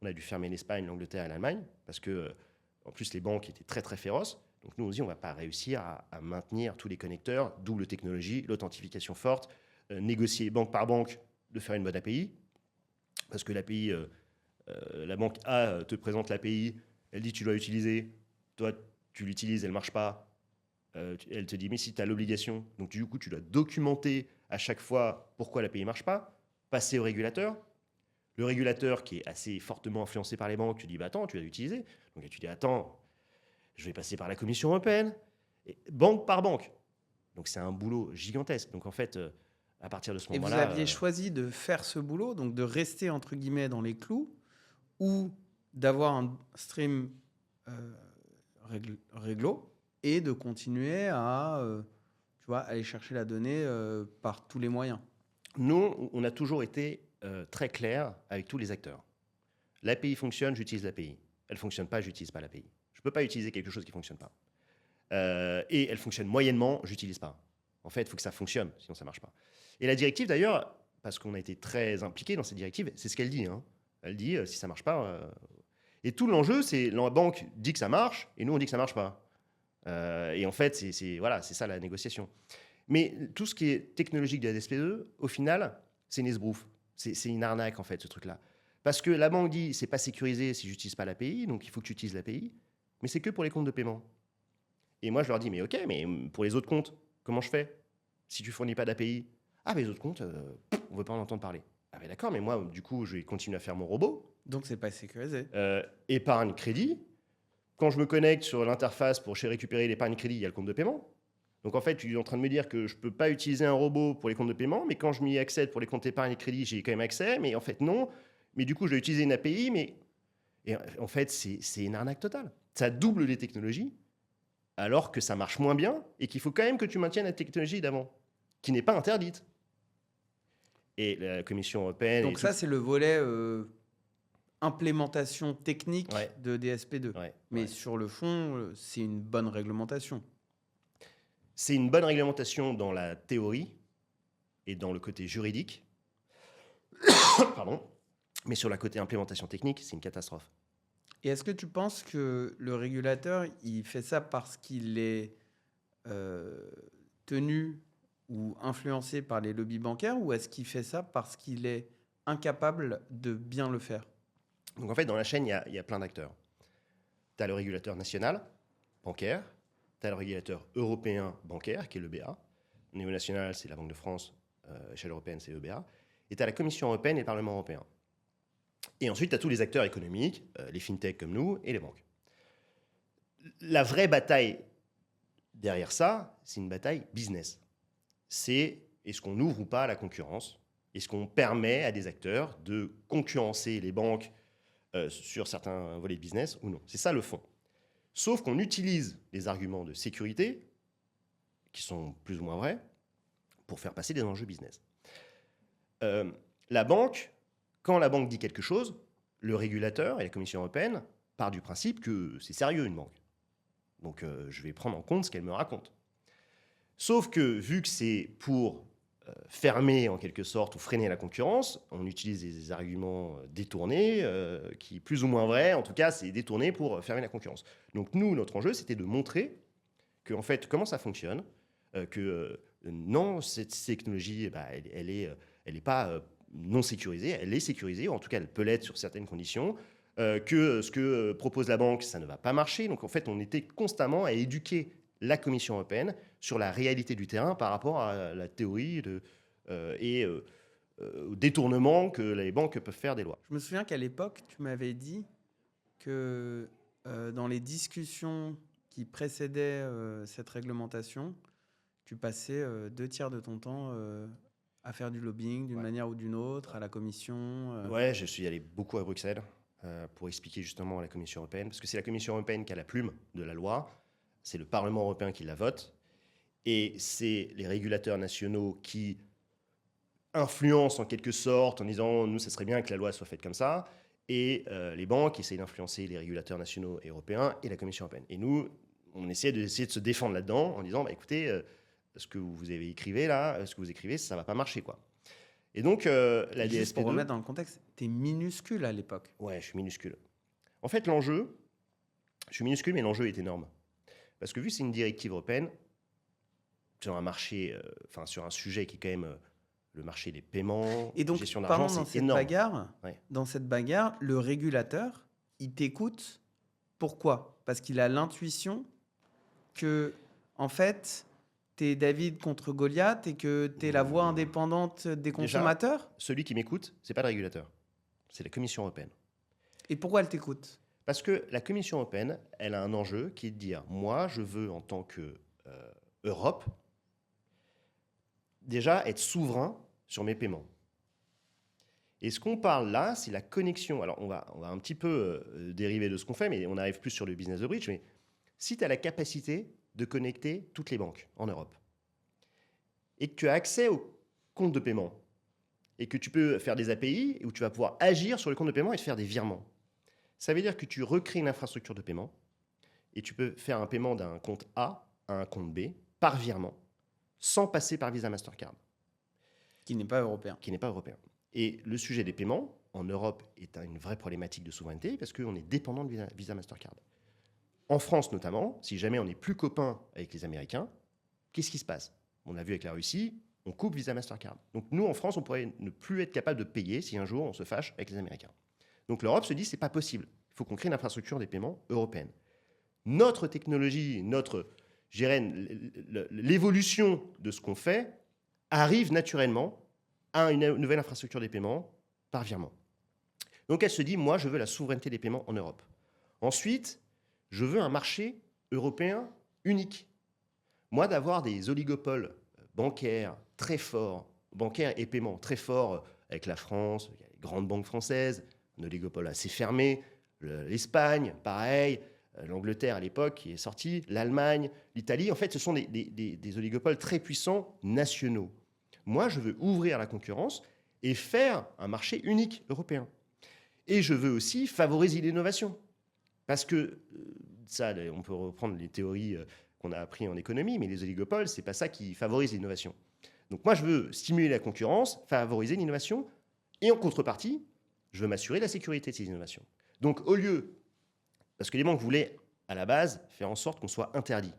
on a dû fermer l'Espagne, l'Angleterre et l'Allemagne, parce que, en plus, les banques étaient très, très féroces. Donc nous, on se dit, on ne va pas réussir à maintenir tous les connecteurs, double technologie, l'authentification forte, négocier banque par banque de faire une bonne API, parce que l'API, la banque A te présente l'API, elle dit tu dois l'utiliser, toi tu l'utilises, elle ne marche pas, elle te dit mais si tu as l'obligation, donc du coup tu dois documenter à chaque fois pourquoi l'API ne marche pas, passer au régulateur. Le régulateur qui est assez fortement influencé par les banques, tu dis bah attends, tu vas l'utiliser. Donc tu dis attends, je vais passer par la Commission européenne, et banque par banque. Donc c'est un boulot gigantesque. Donc en fait, à partir de ce moment-là... Et vous aviez choisi de faire ce boulot, donc de rester entre guillemets dans les clous, ou d'avoir un stream réglo et de continuer à aller chercher la donnée par tous les moyens. Nous, on a toujours été très clair avec tous les acteurs. L'API fonctionne, j'utilise l'API. Elle ne fonctionne pas, j'utilise pas l'API. Je ne peux pas utiliser quelque chose qui ne fonctionne pas. Et elle fonctionne moyennement, j'utilise pas. En fait, il faut que ça fonctionne, sinon ça ne marche pas. Et la directive, d'ailleurs, parce qu'on a été très impliqués dans cette directive, c'est ce qu'elle dit. Hein. Elle dit, si ça ne marche pas... Et tout l'enjeu, c'est la banque dit que ça marche, et nous, on dit que ça ne marche pas. Et en fait, c'est ça la négociation. Mais tout ce qui est technologique de la DSP2, au final, c'est une esbrouffe. C'est une arnaque, en fait, ce truc-là. Parce que la banque dit, c'est pas sécurisé si j'utilise pas l'API, donc il faut que tu utilises l'API, mais c'est que pour les comptes de paiement. Et moi, je leur dis, mais ok, mais pour les autres comptes, comment je fais si tu fournis pas d'API? Ah, mais les autres comptes, on veut pas en entendre parler. Ah, mais d'accord, mais moi, du coup, je vais continuer à faire mon robot. Donc, c'est pas sécurisé. Épargne crédit. Quand je me connecte sur l'interface pour récupérer l'épargne crédit, il y a le compte de paiement. Donc en fait, tu es en train de me dire que je ne peux pas utiliser un robot pour les comptes de paiement, mais quand je m'y accède pour les comptes épargne et crédit, j'ai quand même accès, mais en fait non. Mais du coup, je vais utiliser une API, mais et en fait, c'est une arnaque totale. Ça double les technologies, alors que ça marche moins bien, et qu'il faut quand même que tu maintiennes la technologie d'avant, qui n'est pas interdite. Et la Commission européenne... Donc ça, c'est le volet implémentation technique Ouais. de DSP2. Ouais, Mais ouais. sur le fond, c'est une bonne réglementation. C'est une bonne réglementation dans la théorie et dans le côté juridique. Pardon. Mais sur la côté implémentation technique, c'est une catastrophe. Et est-ce que tu penses que le régulateur, il fait ça parce qu'il est tenu ou influencé par les lobbies bancaires, ou est-ce qu'il fait ça parce qu'il est incapable de bien le faire? Donc en fait, dans la chaîne, il y a plein d'acteurs. Tu as le régulateur national, bancaire. Tu as le régulateur européen bancaire, qui est l'EBA. Au niveau national, c'est la Banque de France. Échelle européenne, c'est l'EBA. Et tu as la Commission européenne et le Parlement européen. Et ensuite, tu as tous les acteurs économiques, les fintechs comme nous et les banques. La vraie bataille derrière ça, c'est une bataille business. C'est est-ce qu'on ouvre ou pas à la concurrence? Est-ce qu'on permet à des acteurs de concurrencer les banques sur certains volets de business ou non? C'est ça le fond. Sauf qu'on utilise les arguments de sécurité, qui sont plus ou moins vrais, pour faire passer des enjeux business. La banque, quand la banque dit quelque chose, le régulateur et la Commission européenne partent du principe que c'est sérieux une banque. Donc je vais prendre en compte ce qu'elle me raconte. Sauf que vu que c'est pour fermer en quelque sorte ou freiner la concurrence, on utilise des arguments détournés, qui plus ou moins vrais, en tout cas c'est détourné pour fermer la concurrence. Donc nous, notre enjeu, c'était de montrer que, en fait, comment ça fonctionne, que non, cette technologie, elle est pas non sécurisée, elle est sécurisée, ou en tout cas elle peut l'être sur certaines conditions, que ce que propose la banque, ça ne va pas marcher. Donc en fait, on était constamment à éduquer la Commission européenne sur la réalité du terrain par rapport à la théorie et au détournement que les banques peuvent faire des lois. Je me souviens qu'à l'époque, tu m'avais dit que dans les discussions qui précédaient cette réglementation, tu passais 2 tiers de ton temps à faire du lobbying d'une manière ou d'une autre, à la Commission. Ouais, je suis allé beaucoup à Bruxelles pour expliquer justement à la Commission européenne, parce que c'est la Commission européenne qui a la plume de la loi, c'est le Parlement européen qui la vote, et c'est les régulateurs nationaux qui influencent en quelque sorte en disant « nous, ça serait bien que la loi soit faite comme ça », et les banques essayent d'influencer les régulateurs nationaux et européens et la Commission européenne. Et nous, on essaie de se défendre là-dedans en disant écoutez, ce que vous avez écrivé là, ce que vous écrivez, ça va pas marcher, quoi. Et donc, la Juste DSP2... pour remettre dans le contexte, t'es minuscule à l'époque. Ouais, je suis minuscule. En fait, l'enjeu, je suis minuscule, mais l'enjeu est énorme. Parce que vu que c'est une directive européenne, sur un marché, sur un sujet qui est quand même le marché des paiements, Et donc, gestion d'argent, c'est énorme. Dans cette bagarre, le régulateur, il t'écoute. Pourquoi? Parce qu'il a l'intuition que, en fait, t'es David contre Goliath et que t'es la voix indépendante des consommateurs. Déjà, celui qui m'écoute, c'est pas le régulateur, c'est la Commission européenne. Et pourquoi elle t'écoute? Parce que la Commission européenne, elle a un enjeu qui est de dire, moi, je veux, en tant que Europe, déjà être souverain sur mes paiements. Et ce qu'on parle là, c'est la connexion. Alors, on va un petit peu dériver de ce qu'on fait, mais on arrive plus sur le business de bridge. Mais si tu as la capacité de connecter toutes les banques en Europe et que tu as accès au compte de paiement et que tu peux faire des API où tu vas pouvoir agir sur le compte de paiement et te faire des virements, ça veut dire que tu recrées une infrastructure de paiement et tu peux faire un paiement d'un compte A à un compte B par virement sans passer par Visa Mastercard. Qui n'est pas européen. Qui n'est pas européen. Et le sujet des paiements en Europe est une vraie problématique de souveraineté parce qu'on est dépendant de Visa Mastercard. En France notamment, si jamais on n'est plus copain avec les Américains, qu'est-ce qui se passe? On l'a vu avec la Russie, on coupe Visa Mastercard. Donc nous, en France, on pourrait ne plus être capable de payer si un jour on se fâche avec les Américains. Donc l'Europe se dit, c'est pas possible. Il faut qu'on crée une infrastructure des paiements européenne. Notre technologie, je dirais, l'évolution de ce qu'on fait arrive naturellement à une nouvelle infrastructure des paiements par virement. Donc elle se dit, moi, je veux la souveraineté des paiements en Europe. Ensuite, je veux un marché européen unique. Moi, d'avoir des oligopoles bancaires très forts, bancaires et paiements très forts avec la France, il y a les grandes banques françaises, un oligopole assez fermé, l'Espagne, pareil, l'Angleterre à l'époque qui est sortie, l'Allemagne, l'Italie. En fait, ce sont des oligopoles très puissants nationaux. Moi, je veux ouvrir la concurrence et faire un marché unique européen. Et je veux aussi favoriser l'innovation. Parce que, ça, on peut reprendre les théories qu'on a apprises en économie, mais les oligopoles, ce n'est pas ça qui favorise l'innovation. Donc moi, je veux stimuler la concurrence, favoriser l'innovation, et en contrepartie, je veux m'assurer de la sécurité de ces innovations. Donc au lieu, parce que les banques voulaient, à la base, faire en sorte qu'on soit interdit.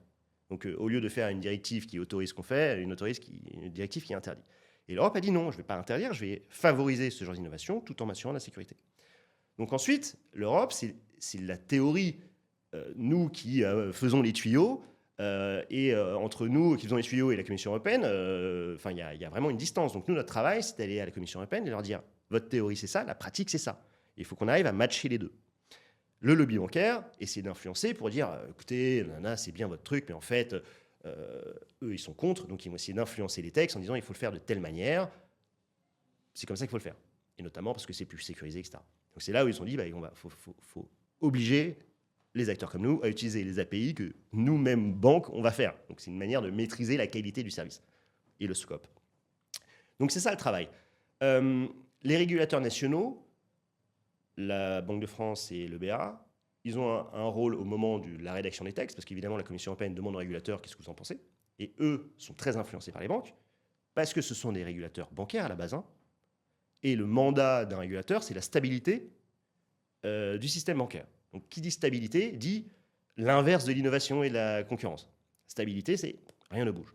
Donc au lieu de faire une directive qui autorise ce qu'on fait, une directive qui interdit. Et l'Europe a dit non, je ne vais pas interdire, je vais favoriser ce genre d'innovation tout en m'assurant de la sécurité. Donc ensuite, l'Europe, c'est la théorie, nous qui faisons les tuyaux, et entre nous qui faisons les tuyaux et la Commission européenne, il y a vraiment une distance. Donc nous, notre travail, c'est d'aller à la Commission européenne et leur dire, votre théorie, c'est ça, la pratique, c'est ça. Il faut qu'on arrive à matcher les deux. Le lobby bancaire essaie d'influencer pour dire, écoutez, nana, c'est bien votre truc, mais en fait, eux, ils sont contre, donc ils vont essayer d'influencer les textes en disant, il faut le faire de telle manière, c'est comme ça qu'il faut le faire. Et notamment parce que c'est plus sécurisé, etc. Donc c'est là où ils se sont dit, faut obliger les acteurs comme nous à utiliser les API que nous-mêmes, banques, on va faire. Donc c'est une manière de maîtriser la qualité du service et le scope. Donc c'est ça le travail. Les régulateurs nationaux, la Banque de France et l'EBA, ils ont un rôle au moment de la rédaction des textes, parce qu'évidemment la Commission européenne demande aux régulateurs qu'est-ce que vous en pensez, et eux sont très influencés par les banques, parce que ce sont des régulateurs bancaires à la base, hein. Et le mandat d'un régulateur, c'est la stabilité du système bancaire. Donc, qui dit stabilité, dit l'inverse de l'innovation et de la concurrence. Stabilité, c'est rien ne bouge.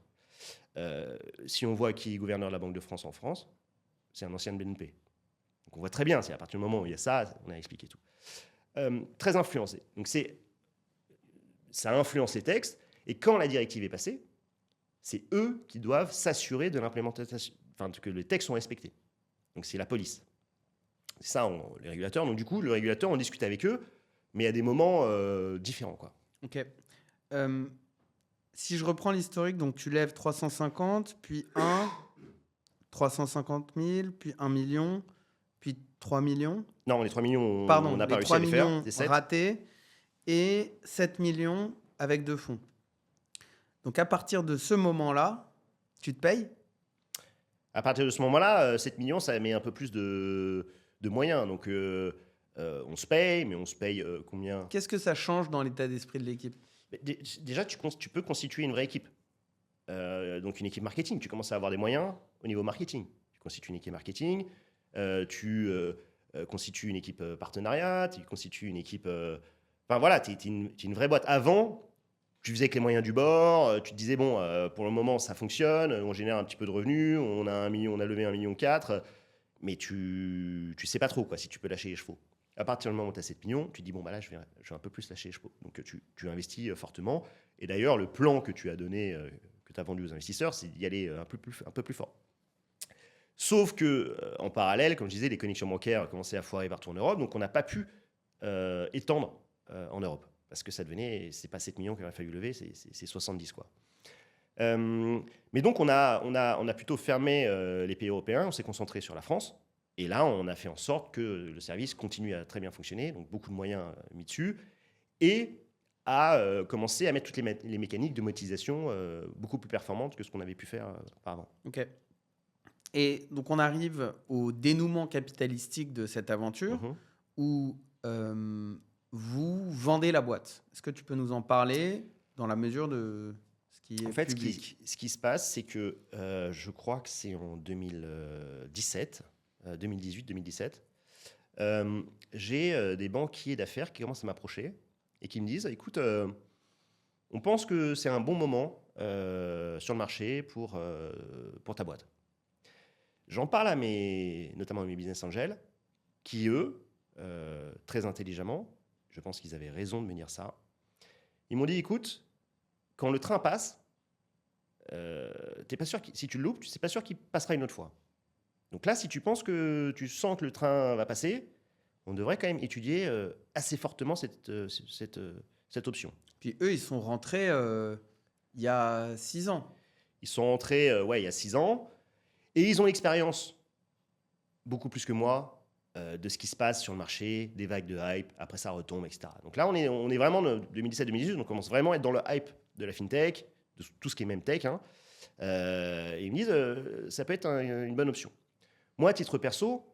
Si on voit qui est gouverneur de la Banque de France en France, c'est un ancien de BNP. Donc, on voit très bien, c'est à partir du moment où il y a ça, on a expliqué tout. Très influencé. Donc, ça influence les textes. Et quand la directive est passée, c'est eux qui doivent s'assurer de l'implémentation, que les textes sont respectés. Donc c'est la police. C'est ça, les régulateurs. Donc du coup, le régulateur, on discute avec eux, mais à des moments différents, quoi. Ok. Si je reprends l'historique, donc tu lèves 350, puis 350 000, puis 1 million, puis 3 millions. Non, les 3 millions, Pardon, on n'a pas les réussi 3 à les faire. millions ratés et 7 millions avec 2 fonds. Donc à partir de ce moment-là, tu te payes ? À partir de ce moment-là, 7 millions, ça met un peu plus de moyens. Donc on se paye, mais on se paye combien ? Qu'est-ce que ça change dans l'état d'esprit de l'équipe ? Déjà, tu peux constituer une vraie équipe. Donc une équipe marketing. Tu commences à avoir des moyens au niveau marketing. Tu constitues une équipe marketing, tu constitues une équipe partenariat, tu constitues une équipe... Enfin voilà, tu es une vraie boîte. Avant, tu faisais avec les moyens du bord, tu te disais, bon, pour le moment, ça fonctionne, on génère un petit peu de revenus, on a levé 1,4 million, mais tu sais pas trop quoi, si tu peux lâcher les chevaux. À partir du moment où tu as 7 millions, tu te dis, bon, bah là, je vais un peu plus lâcher les chevaux. Donc, tu investis fortement. Et d'ailleurs, le plan que tu as donné, que tu as vendu aux investisseurs, c'est d'y aller un peu plus fort. Sauf que, en parallèle, comme je disais, les connexions bancaires commençaient à foirer partout en Europe, donc on n'a pas pu étendre en Europe. Parce que ça devenait, c'est pas 7 millions qu'il aurait fallu lever, c'est 70, quoi. Mais donc, on a plutôt fermé les pays européens, on s'est concentré sur la France. Et là, on a fait en sorte que le service continue à très bien fonctionner, donc beaucoup de moyens mis dessus, et à commencer à mettre toutes les mécaniques de monétisation beaucoup plus performantes que ce qu'on avait pu faire auparavant. Ok. Et donc, on arrive au dénouement capitalistique de cette aventure, où vous vendez la boîte. Est-ce que tu peux nous en parler dans la mesure de ce qui est public ? Ce qui se passe, c'est que je crois que c'est en 2018-2017, j'ai des banquiers d'affaires qui commencent à m'approcher et qui me disent, écoute, on pense que c'est un bon moment sur le marché pour ta boîte. J'en parle notamment à mes business angels, qui eux, très intelligemment, je pense qu'ils avaient raison de me dire ça, ils m'ont dit, écoute, quand le train passe, t'es pas sûr si tu le loupes, tu sais pas sûr qu'il passera une autre fois. Donc là, si tu penses que tu sens que le train va passer, on devrait quand même étudier assez fortement cette option. Puis eux, ils sont rentrés il y a 6 ans. Ils sont entrés il y a 6 ans et ils ont l'expérience, beaucoup plus que moi, de ce qui se passe sur le marché, des vagues de hype, après ça retombe, etc. Donc là, on est vraiment de 2017-2018, donc on commence vraiment à être dans le hype de la fintech, de tout ce qui est même tech. Hein. Et ils me disent, ça peut être une bonne option. Moi, à titre perso,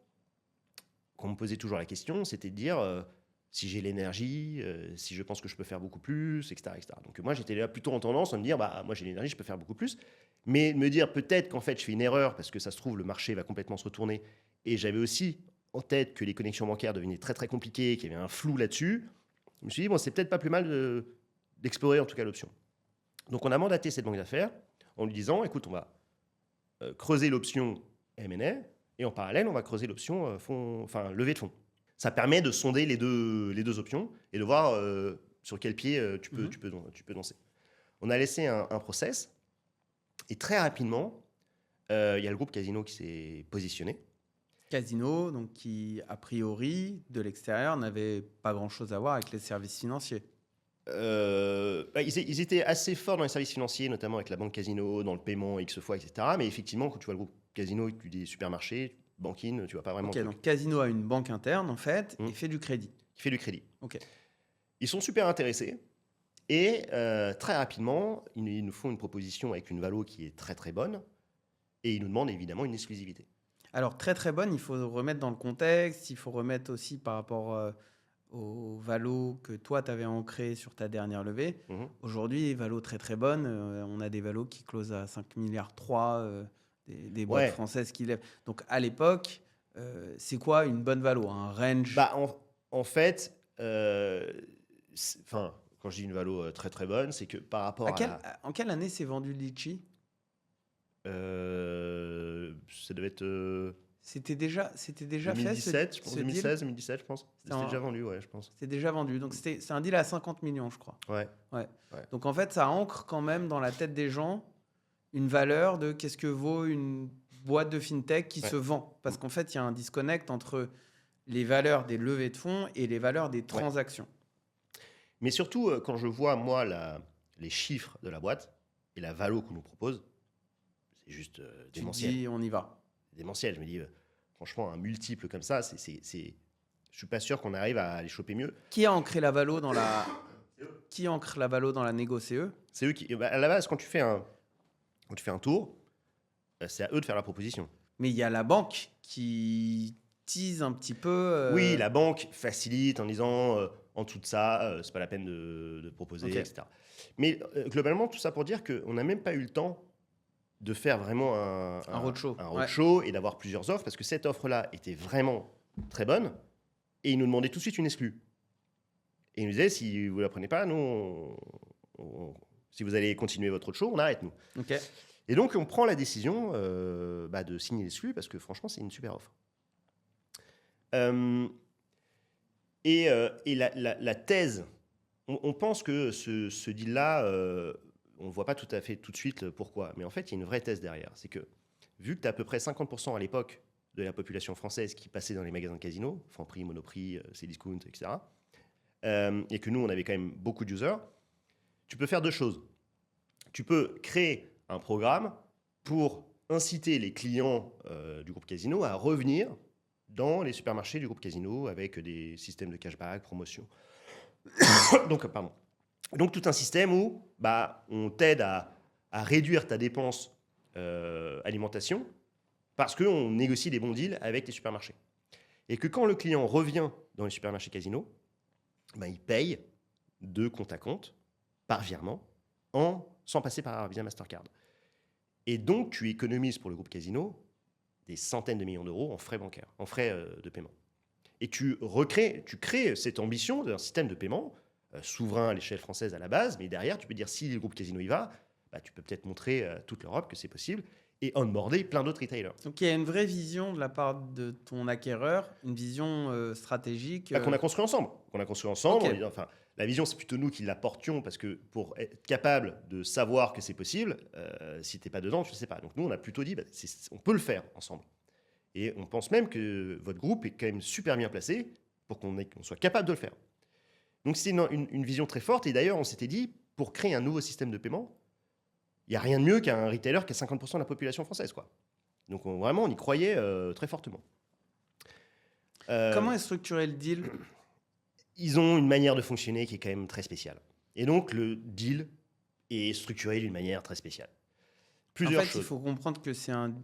qu'on me posait toujours la question, c'était de dire si j'ai l'énergie, si je pense que je peux faire beaucoup plus, etc. etc. Donc moi, j'étais là plutôt en tendance à me dire, moi j'ai l'énergie, je peux faire beaucoup plus. Mais me dire peut-être qu'en fait, je fais une erreur parce que ça se trouve, le marché va complètement se retourner. Et j'avais aussi en tête que les connexions bancaires devenaient très très compliquées, qu'il y avait un flou là-dessus. Je me suis dit, bon, c'est peut-être pas plus mal d'explorer en tout cas l'option. Donc on a mandaté cette banque d'affaires en lui disant, écoute, on va creuser l'option M&A et en parallèle, on va creuser l'option levée de fonds. Ça permet de sonder les deux options et de voir sur quel pied tu peux danser. On a laissé un process et très rapidement, il y a le groupe Casino qui s'est positionné. Casino, donc qui, a priori, de l'extérieur, n'avait pas grand-chose à voir avec les services financiers. Ils étaient assez forts dans les services financiers, notamment avec la banque Casino, dans le paiement X fois, etc. Mais effectivement, quand tu vois le groupe Casino, tu dis supermarché, banking, tu vois pas vraiment. Ok, donc Casino a une banque interne, en fait, et fait du crédit. Qui fait du crédit. Ok. Ils sont super intéressés. Et très rapidement, ils nous font une proposition avec une valo qui est très très bonne. Et ils nous demandent évidemment une exclusivité. Alors, très très bonne, il faut remettre dans le contexte, il faut remettre aussi par rapport aux valos que toi, tu avais ancrés sur ta dernière levée. Aujourd'hui, valo très très bonne, on a des valos qui closent à 5 milliards 3, des boîtes françaises qui lèvent. Donc, à l'époque, c'est quoi une bonne valo? Un range? En fait, quand je dis une valo très très bonne, c'est que par rapport En quelle année s'est vendu Litchi? Ça devait être C'était déjà 2017, fait je pense, 2016, 2017, je pense. C'était déjà vendu, ouais, je pense. C'était déjà vendu. Donc, c'est un deal à 50 millions, je crois. Ouais. Donc, en fait, ça ancre quand même dans la tête des gens une valeur de qu'est-ce que vaut une boîte de fintech qui se vend. Parce qu'en fait, il y a un disconnect entre les valeurs des levées de fonds et les valeurs des transactions. Mais surtout, quand je vois, moi, les chiffres de la boîte et la valo qu'on nous propose, c'est juste démentiel. Tu dis, on y va. Démentiel. Je me dis, franchement, un multiple comme ça, je suis pas sûr qu'on arrive à les choper mieux. Qui a ancré la valo dans la... Qui ancre la valo dans la négo? C'est eux? C'est eux qui... à la base, quand tu fais un tour, c'est à eux de faire la proposition. Mais il y a la banque qui tease un petit peu... Oui, la banque facilite en disant en dessous de ça, c'est pas la peine de proposer, etc. Mais globalement, tout ça pour dire qu'on n'a même pas eu le temps de faire vraiment un roadshow et d'avoir plusieurs offres, parce que cette offre-là était vraiment très bonne, et ils nous demandaient tout de suite une exclue. Et ils nous disaient, si vous ne la prenez pas, nous, si vous allez continuer votre roadshow, on arrête, nous. Okay. Et donc, on prend la décision de signer l'exclu, parce que franchement, c'est une super offre. Et la thèse, on pense que ce deal-là, on ne voit pas tout à fait tout de suite pourquoi. Mais en fait, il y a une vraie thèse derrière. C'est que, vu que tu as à peu près 50% à l'époque de la population française qui passait dans les magasins de casino, Franprix, Monoprix, Cdiscount, etc., et que nous, on avait quand même beaucoup d'users, tu peux faire deux choses. Tu peux créer un programme pour inciter les clients du groupe Casino à revenir dans les supermarchés du groupe Casino avec des systèmes de cashback, promotion. Donc, tout un système où on t'aide à réduire ta dépense alimentation parce qu'on négocie des bons deals avec les supermarchés. Et que quand le client revient dans les supermarchés Casino, il paye de compte à compte, par virement, sans passer par Visa Mastercard. Et donc, tu économises pour le groupe Casino des centaines de millions d'euros en frais bancaires, en frais de paiement. Et tu crées cette ambition d'un système de paiement souverain à l'échelle française à la base, mais derrière, tu peux dire si le groupe Casino y va, tu peux peut-être montrer à toute l'Europe que c'est possible et onboarder plein d'autres retailers. Donc il y a une vraie vision de la part de ton acquéreur, une vision stratégique. Qu'on a construit ensemble. Ok. En disant, enfin, la vision, c'est plutôt nous qui la portions parce que pour être capable de savoir que c'est possible, si tu n'es pas dedans, tu ne sais pas. Donc nous, on a plutôt dit, on peut le faire ensemble. Et on pense même que votre groupe est quand même super bien placé pour qu'on soit capable de le faire. Donc c'est une vision très forte. Et d'ailleurs, on s'était dit, pour créer un nouveau système de paiement, il n'y a rien de mieux qu'un retailer qui a 50% de la population française, quoi. Donc vraiment, on y croyait très fortement. Comment est structuré le deal? Ils ont une manière de fonctionner qui est quand même très spéciale. Et donc, le deal est structuré d'une manière très spéciale. Plusieurs En fait, il choses. faut comprendre que c'est une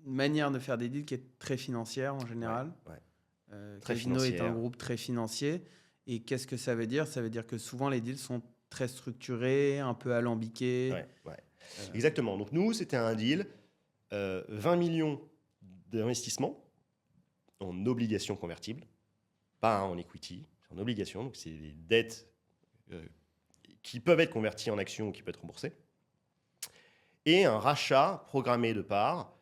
manière de faire des deals qui est très financière en général. Ouais. Très Casino est un financière. groupe très financier. Et qu'est-ce que ça veut dire? Ça veut dire que souvent les deals sont très structurés, un peu alambiqués. Ouais. Exactement. Donc, nous, c'était un deal 20 millions d'investissements en obligations convertibles, pas en equity, en obligations. Donc, c'est des dettes qui peuvent être converties en actions ou qui peuvent être remboursées. Et un rachat programmé de parts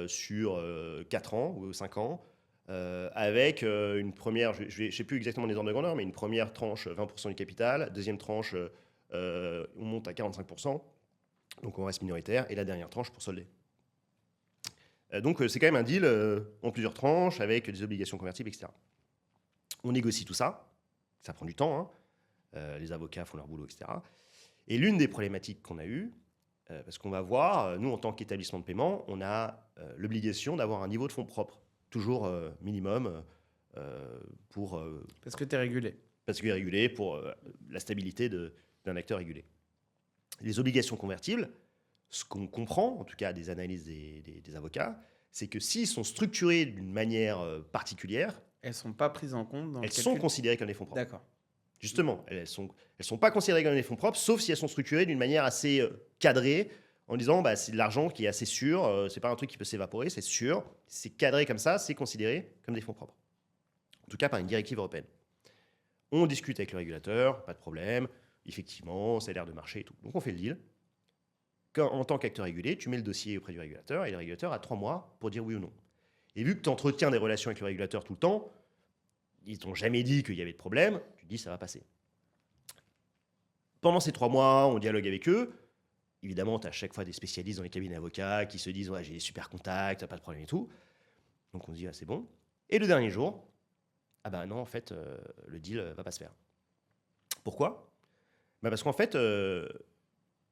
sur 4 ans ou 5 ans, avec une première, je ne sais plus exactement les ordres de grandeur, mais une première tranche 20% du capital, deuxième tranche on monte à 45%, donc on reste minoritaire, et la dernière tranche pour solder. Donc c'est quand même un deal en plusieurs tranches, avec des obligations convertibles, etc. On négocie tout ça, ça prend du temps, hein. Les avocats font leur boulot, etc. Et l'une des problématiques qu'on a eues, parce qu'on va voir, nous en tant qu'établissement de paiement, on a l'obligation d'avoir un niveau de fonds propres, toujours minimum, pour, Parce que tu es régulé. parce qu'il est régulé, pour la stabilité d'un acteur régulé. Les obligations convertibles, ce qu'on comprend, en tout cas des analyses des avocats, c'est que s'ils sont structurés d'une manière particulière, Elles ne sont pas prises en compte dans le elles sont calcul. considérées comme des fonds propres. D'accord. Justement, elles sont pas considérées comme des fonds propres, sauf si elles sont structurées d'une manière assez cadrée, en disant c'est de l'argent qui est assez sûr, c'est pas un truc qui peut s'évaporer, c'est sûr, c'est cadré comme ça, c'est considéré comme des fonds propres. En tout cas, par une directive européenne. On discute avec le régulateur, pas de problème, effectivement, ça a l'air de marcher et tout. Donc on fait le deal. En tant qu'acteur régulé, tu mets le dossier auprès du régulateur et le régulateur a 3 mois pour dire oui ou non. Et vu que tu entretiens des relations avec le régulateur tout le temps, ils t'ont jamais dit qu'il y avait de problème, tu te dis ça va passer. Pendant ces 3 mois, on dialogue avec eux. Évidemment, tu as à chaque fois des spécialistes dans les cabinets d'avocats qui se disent ouais, j'ai des super contacts, pas de problème et tout. Donc on se dit c'est bon. Et le dernier jour, non, en fait, le deal va pas se faire. Pourquoi? Parce qu'en fait,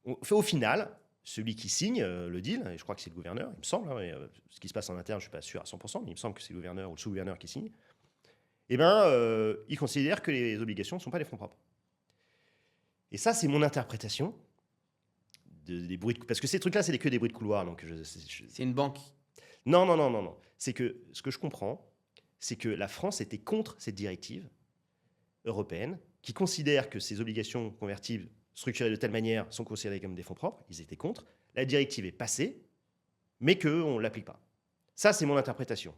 au final, celui qui signe le deal, et je crois que c'est le gouverneur, il me semble, hein, ce qui se passe en interne, je ne suis pas sûr à 100%, mais il me semble que c'est le gouverneur ou le sous-gouverneur qui signe, il considère que les obligations ne sont pas des fonds propres. Et ça, c'est mon interprétation des bruits parce que ces trucs-là, c'est que des bruits de couloir. Donc C'est une banque. Non. C'est que ce que je comprends, c'est que la France était contre cette directive européenne qui considère que ces obligations convertibles structurées de telle manière sont considérées comme des fonds propres. Ils étaient contre. La directive est passée, mais qu'on ne l'applique pas. Ça, c'est mon interprétation.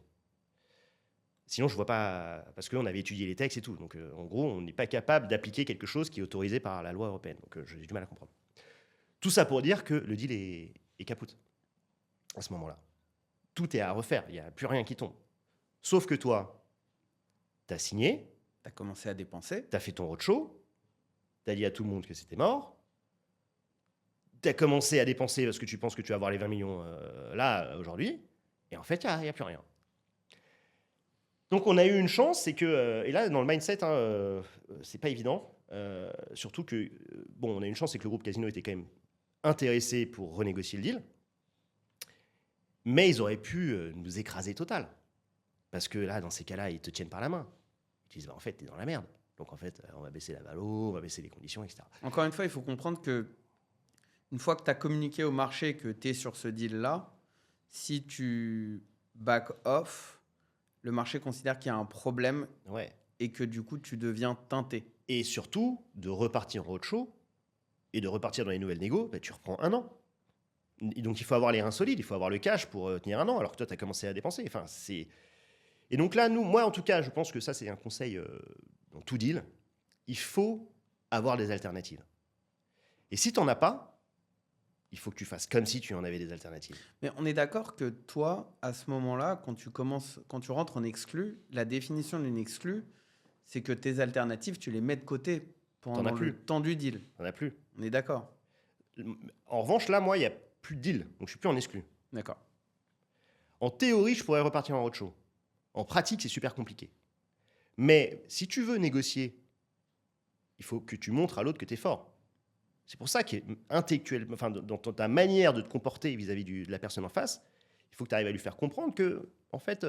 Sinon, je ne vois pas... Parce qu'on avait étudié les textes et tout. Donc, en gros, on n'est pas capable d'appliquer quelque chose qui est autorisé par la loi européenne. Donc, j'ai du mal à comprendre. Tout ça pour dire que le deal est capote à ce moment-là. Tout est à refaire. Il n'y a plus rien qui tombe. Sauf que toi, tu as signé. Tu as commencé à dépenser. Tu as fait ton roadshow. Tu as dit à tout le monde que c'était mort. Tu as commencé à dépenser parce que tu penses que tu vas avoir les 20 millions là, aujourd'hui. Et en fait, il n'y a plus rien. Donc, on a eu une chance, c'est que... et là, dans le mindset, c'est pas évident. Surtout que, on a une chance, c'est que le groupe Casino était quand même intéressé pour renégocier le deal. Mais ils auraient pu nous écraser total. Parce que là, dans ces cas-là, ils te tiennent par la main. Ils te disent, en fait, t'es dans la merde. Donc, en fait, on va baisser la valo, on va baisser les conditions, etc. Encore une fois, il faut comprendre que une fois que tu as communiqué au marché que tu es sur ce deal-là, si tu back off, le marché considère qu'il y a un problème et que du coup, tu deviens teinté. Et surtout, de repartir en roadshow et de repartir dans les nouvelles négos, tu reprends 1 an. Et donc, il faut avoir les reins solides, il faut avoir le cash pour tenir 1 an, alors que toi, tu as commencé à dépenser. Enfin, c'est... Et donc là, moi, en tout cas, je pense que ça, c'est un conseil dans tout deal. il faut avoir des alternatives. Et si tu n'en as pas, il faut que tu fasses comme si tu en avais des alternatives. Mais on est d'accord que toi, à ce moment-là, quand tu rentres en exclu, la définition d'une exclu, c'est que tes alternatives, tu les mets de côté T'en as pendant plus. le temps du deal. T'en as plus. On est d'accord. En revanche, là, moi, il n'y a plus de deal. Donc, je suis plus en exclu. D'accord. En théorie, je pourrais repartir en roadshow. En pratique, c'est super compliqué. Mais si tu veux négocier, il faut que tu montres à l'autre que tu es fort. C'est pour ça qu'intellectuellement, enfin, dans ta manière de te comporter vis-à-vis de la personne en face, il faut que tu arrives à lui faire comprendre que, en fait,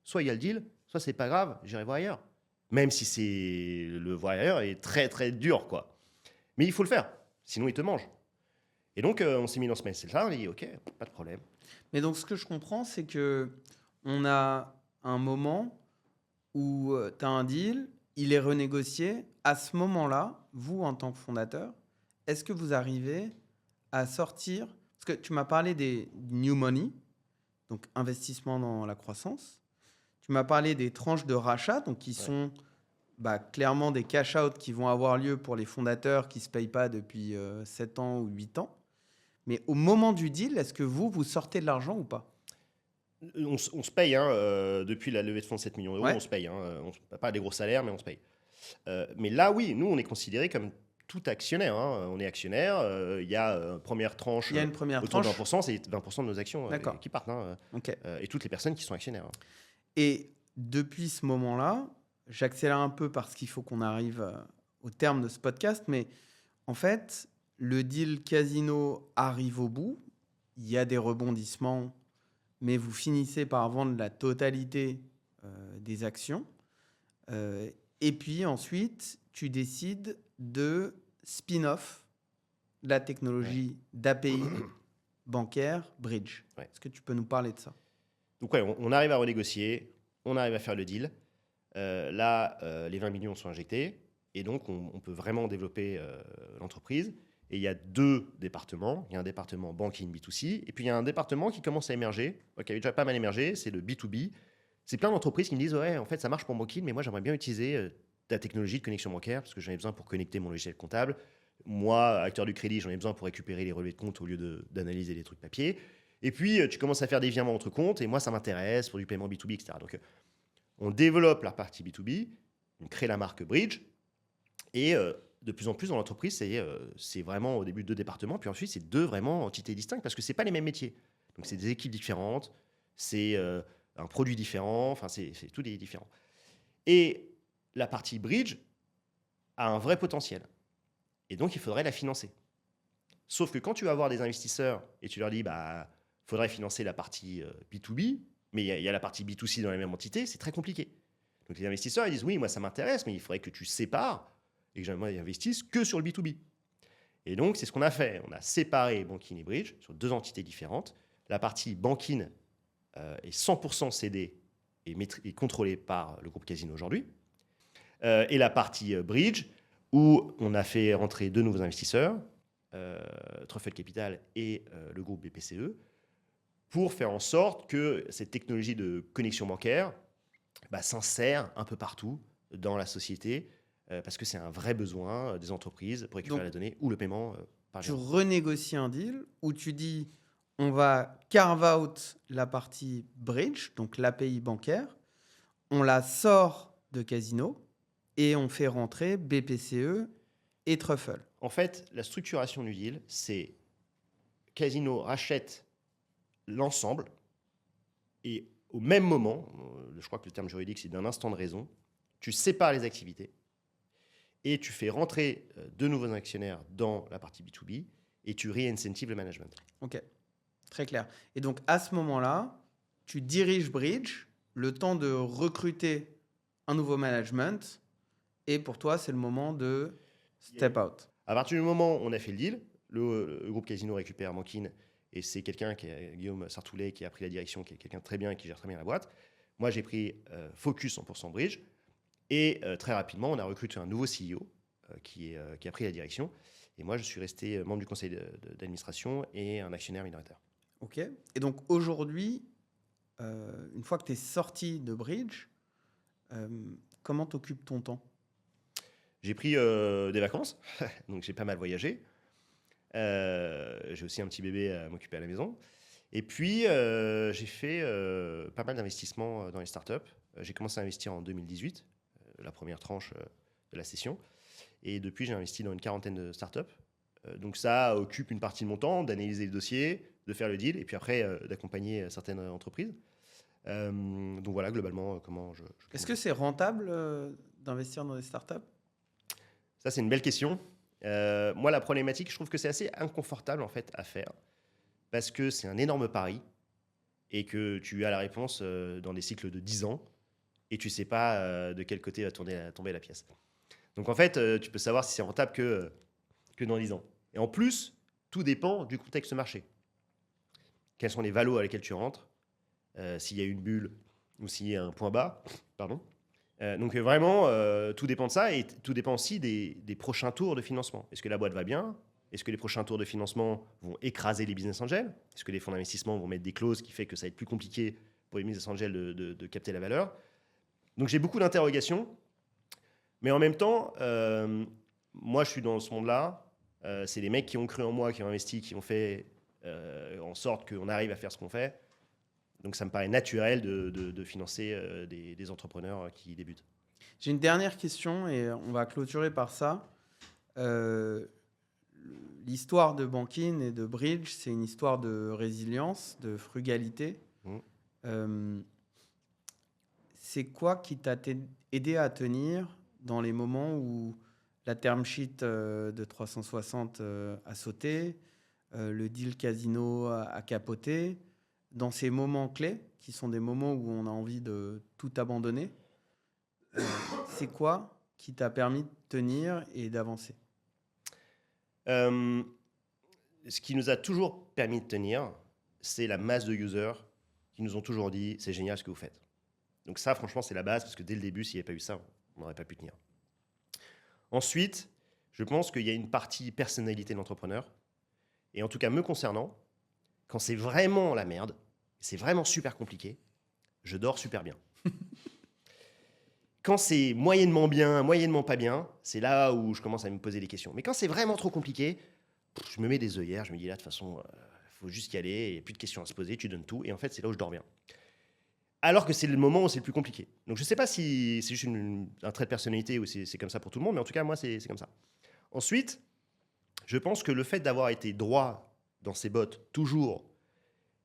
soit il y a le deal, soit c'est pas grave, j'irai voir ailleurs. Même si le voir ailleurs est très très dur, quoi. Mais il faut le faire, sinon il te mange. Et donc, on s'est mis dans ce mindset-là, on a dit, ok, pas de problème. Mais donc, ce que je comprends, c'est que on a un moment où tu as un deal, il est renégocié. À ce moment-là, vous, en tant que fondateur, est-ce que vous arrivez à sortir... Parce que tu m'as parlé des new money, donc investissement dans la croissance. Tu m'as parlé des tranches de rachat, donc qui sont clairement des cash-out qui vont avoir lieu pour les fondateurs qui ne se payent pas depuis 7 ans ou 8 ans. Mais au moment du deal, est-ce que vous sortez de l'argent ou pas? On se paye, hein, depuis la levée de fonds de 7 millions d'euros, Ouais. on se paye. Hein, pas des gros salaires, mais on se paye. Mais là, oui, nous, on est considéré comme tout actionnaire. Hein. On est actionnaire. Il y a une première tranche Il y a une première autour de tranche. 20%, c'est 20% de nos actions D'accord. qui partent. Hein, Ok. et toutes les personnes qui sont actionnaires. Hein. Et depuis ce moment-là, j'accélère un peu parce qu'il faut qu'on arrive au terme de ce podcast, mais en fait, le deal Casino arrive au bout. Il y a des rebondissements, mais vous finissez par vendre la totalité des actions. Et puis ensuite, tu décides de spin-off la technologie d'API bancaire Bridge. Ouais. Est-ce que tu peux nous parler de ça? Donc, ouais, on arrive à renégocier, on arrive à faire le deal. Là, les 20 millions sont injectés. Et donc, on peut vraiment développer l'entreprise. Et il y a 2 départements. Il y a un département banking B2C. Et puis, il y a un département qui commence à émerger, qui avait déjà pas mal émergé, c'est le B2B. C'est plein d'entreprises qui me disent, ouais, en fait, ça marche pour banking, mais moi, j'aimerais bien utiliser la technologie de connexion bancaire parce que j'en ai besoin pour connecter mon logiciel comptable. Moi, acteur du crédit, j'en ai besoin pour récupérer les relevés de compte au lieu d'analyser les trucs papier. Et puis, tu commences à faire des virements entre comptes. Et moi, ça m'intéresse pour du paiement B2B, etc. Donc, on développe la partie B2B, on crée la marque Bridge. Et de plus en plus dans l'entreprise, c'est vraiment au début 2 départements, puis ensuite c'est 2 vraiment entités distinctes parce que c'est pas les mêmes métiers. Donc c'est des équipes différentes, c'est un produit différent, enfin c'est tout est différent. Et la partie Bridge a un vrai potentiel. Et donc il faudrait la financer. Sauf que quand tu vas voir des investisseurs et tu leur dis, bah, faudrait financer la partie B2B, mais il y a la partie B2C dans la même entité, c'est très compliqué. Donc les investisseurs, ils disent, oui, moi ça m'intéresse, mais il faudrait que tu sépares et que j'aimerais investisse que sur le B2B. Et donc, c'est ce qu'on a fait. On a séparé Bankin et Bridge sur 2 entités différentes. La partie Bankin est 100% cédée et contrôlée par le groupe Casino aujourd'hui. Et la partie Bridge, où on a fait rentrer 2 nouveaux investisseurs, Truffle Capital et le groupe BPCE, pour faire en sorte que cette technologie de connexion bancaire s'insère un peu partout dans la société, parce que c'est un vrai besoin des entreprises pour récupérer la donnée ou le paiement par Tu virement. renégocies un deal où tu dis on va carve out la partie Bridge, donc l'API bancaire, on la sort de Casino et on fait rentrer BPCE et Truffle. En fait, la structuration du deal, c'est Casino rachète l'ensemble et au même moment, je crois que le terme juridique c'est d'un instant de raison, tu sépares les activités et tu fais rentrer 2 nouveaux actionnaires dans la partie B2B et tu re-incentives le management. Ok, très clair. Et donc à ce moment-là, tu diriges Bridge, le temps de recruter un nouveau management, et pour toi, c'est le moment de step out. À partir du moment où on a fait le deal, le groupe Casino récupère Bankin et c'est quelqu'un qui est Guillaume Sartoulet qui a pris la direction, qui est quelqu'un de très bien et qui gère très bien la boîte. Moi, j'ai pris Focus 100% Bridge et très rapidement, on a recruté un nouveau CEO qui a pris la direction. Et moi, je suis resté membre du conseil d'administration et un actionnaire minoritaire. Ok. Et donc aujourd'hui, une fois que tu es sorti de Bridge, comment t'occupes ton temps? J'ai pris des vacances, donc j'ai pas mal voyagé. J'ai aussi un petit bébé à m'occuper à la maison. Et puis, j'ai fait pas mal d'investissements dans les startups. J'ai commencé à investir en 2018, la première tranche de la session. Et depuis, j'ai investi dans une quarantaine de startups. Donc ça occupe une partie de mon temps, d'analyser le dossier, de faire le deal, et puis après, d'accompagner certaines entreprises. Donc voilà, globalement, comment je Est-ce que c'est rentable d'investir dans des startups? Ça, c'est une belle question. Moi, la problématique, je trouve que c'est assez inconfortable en fait à faire parce que c'est un énorme pari et que tu as la réponse dans des cycles de 10 ans et tu sais pas de quel côté va tomber la pièce. Donc en fait, tu peux savoir si c'est rentable que dans 10 ans. Et en plus, tout dépend du contexte marché. Quels sont les valos à lesquels tu rentres, s'il y a une bulle ou s'il y a un point bas, pardon. Donc vraiment, tout dépend de ça et tout dépend aussi des prochains tours de financement. Est-ce que la boîte va bien? Est-ce que les prochains tours de financement vont écraser les business angels? Est-ce que les fonds d'investissement vont mettre des clauses qui fait que ça va être plus compliqué pour les business angels de capter la valeur? Donc j'ai beaucoup d'interrogations, mais en même temps, moi je suis dans ce monde-là. C'est les mecs qui ont cru en moi, qui ont investi, qui ont fait en sorte qu'on arrive à faire ce qu'on fait. Donc ça me paraît naturel de financer des entrepreneurs qui débutent. J'ai une dernière question et on va clôturer par ça. L'histoire de Bankin et de Bridge, c'est une histoire de résilience, de frugalité. Mmh. C'est quoi qui t'a aidé à tenir dans les moments où la term sheet de 360 a sauté, le deal casino a capoté, dans ces moments clés, qui sont des moments où on a envie de tout abandonner, c'est quoi qui t'a permis de tenir et d'avancer? Ce qui nous a toujours permis de tenir, c'est la masse de users qui nous ont toujours dit c'est génial ce que vous faites. Donc ça, franchement, c'est la base parce que dès le début, s'il n'y avait pas eu ça, on n'aurait pas pu tenir. Ensuite, je pense qu'il y a une partie personnalité de l'entrepreneur. Et en tout cas, me concernant, quand c'est vraiment la merde, c'est vraiment super compliqué, je dors super bien. Quand c'est moyennement bien, moyennement pas bien, c'est là où je commence à me poser des questions. Mais quand c'est vraiment trop compliqué, je me mets des œillères, je me dis là, de toute façon, il faut juste y aller, il n'y a plus de questions à se poser, tu donnes tout. Et en fait, c'est là où je dors bien. Alors que c'est le moment où c'est le plus compliqué. Donc je ne sais pas si c'est juste un trait de personnalité ou c'est comme ça pour tout le monde, mais en tout cas, moi, c'est comme ça. Ensuite, je pense que le fait d'avoir été droit dans ses bottes toujours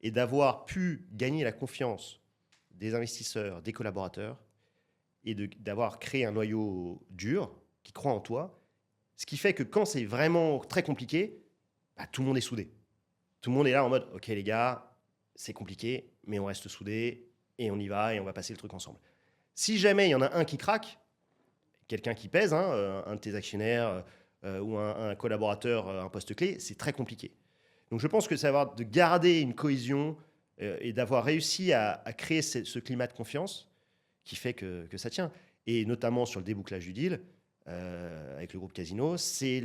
et d'avoir pu gagner la confiance des investisseurs, des collaborateurs, et d'avoir créé un noyau dur qui croit en toi, ce qui fait que quand c'est vraiment très compliqué, bah, tout le monde est soudé. Tout le monde est là en mode « Ok les gars, c'est compliqué, mais on reste soudés et on y va et on va passer le truc ensemble. » Si jamais il y en a un qui craque, quelqu'un qui pèse, un de tes actionnaires ou un collaborateur, un poste clé, c'est très compliqué. Donc je pense que c'est de garder une cohésion et d'avoir réussi à créer ce climat de confiance qui fait que ça tient. Et notamment sur le débouclage du deal, avec le groupe Casino, c'est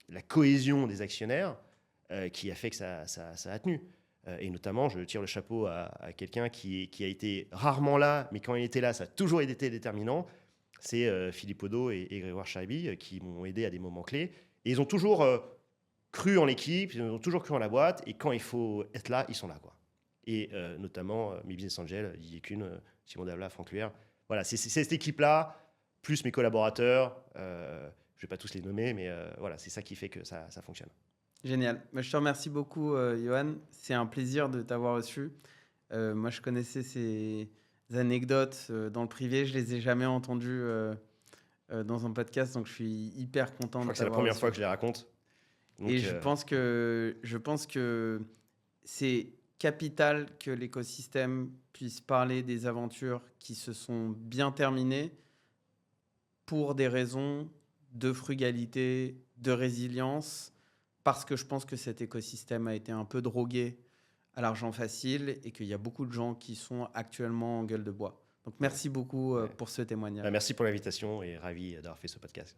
la cohésion des actionnaires qui a fait que ça a tenu. Et notamment, je tire le chapeau à quelqu'un qui a été rarement là, mais quand il était là, ça a toujours été déterminant. C'est Philippe Odo et Grégoire Charibi qui m'ont aidé à des moments clés. Et ils ont toujours cru en l'équipe, ils ont toujours cru en la boîte, et quand il faut être là, ils sont là, quoi. Et notamment mes business angels, Didier Kuhn, Simon Davla, Franck Luer. Voilà, c'est cette équipe-là, plus mes collaborateurs. Je ne vais pas tous les nommer, mais voilà, c'est ça qui fait que ça fonctionne. Génial. Je te remercie beaucoup, Johan. C'est un plaisir de t'avoir reçu. Moi, je connaissais ces anecdotes dans le privé. Je les ai jamais entendues dans un podcast, donc je suis hyper content Je de crois que c'est la t'avoir première reçu. fois que je les raconte. Donc, Et je pense que c'est capital que l'écosystème puisse parler des aventures qui se sont bien terminées pour des raisons de frugalité, de résilience, parce que je pense que cet écosystème a été un peu drogué à l'argent facile et qu'il y a beaucoup de gens qui sont actuellement en gueule de bois. Donc merci beaucoup pour ce témoignage. merci pour l'invitation et ravi d'avoir fait ce podcast.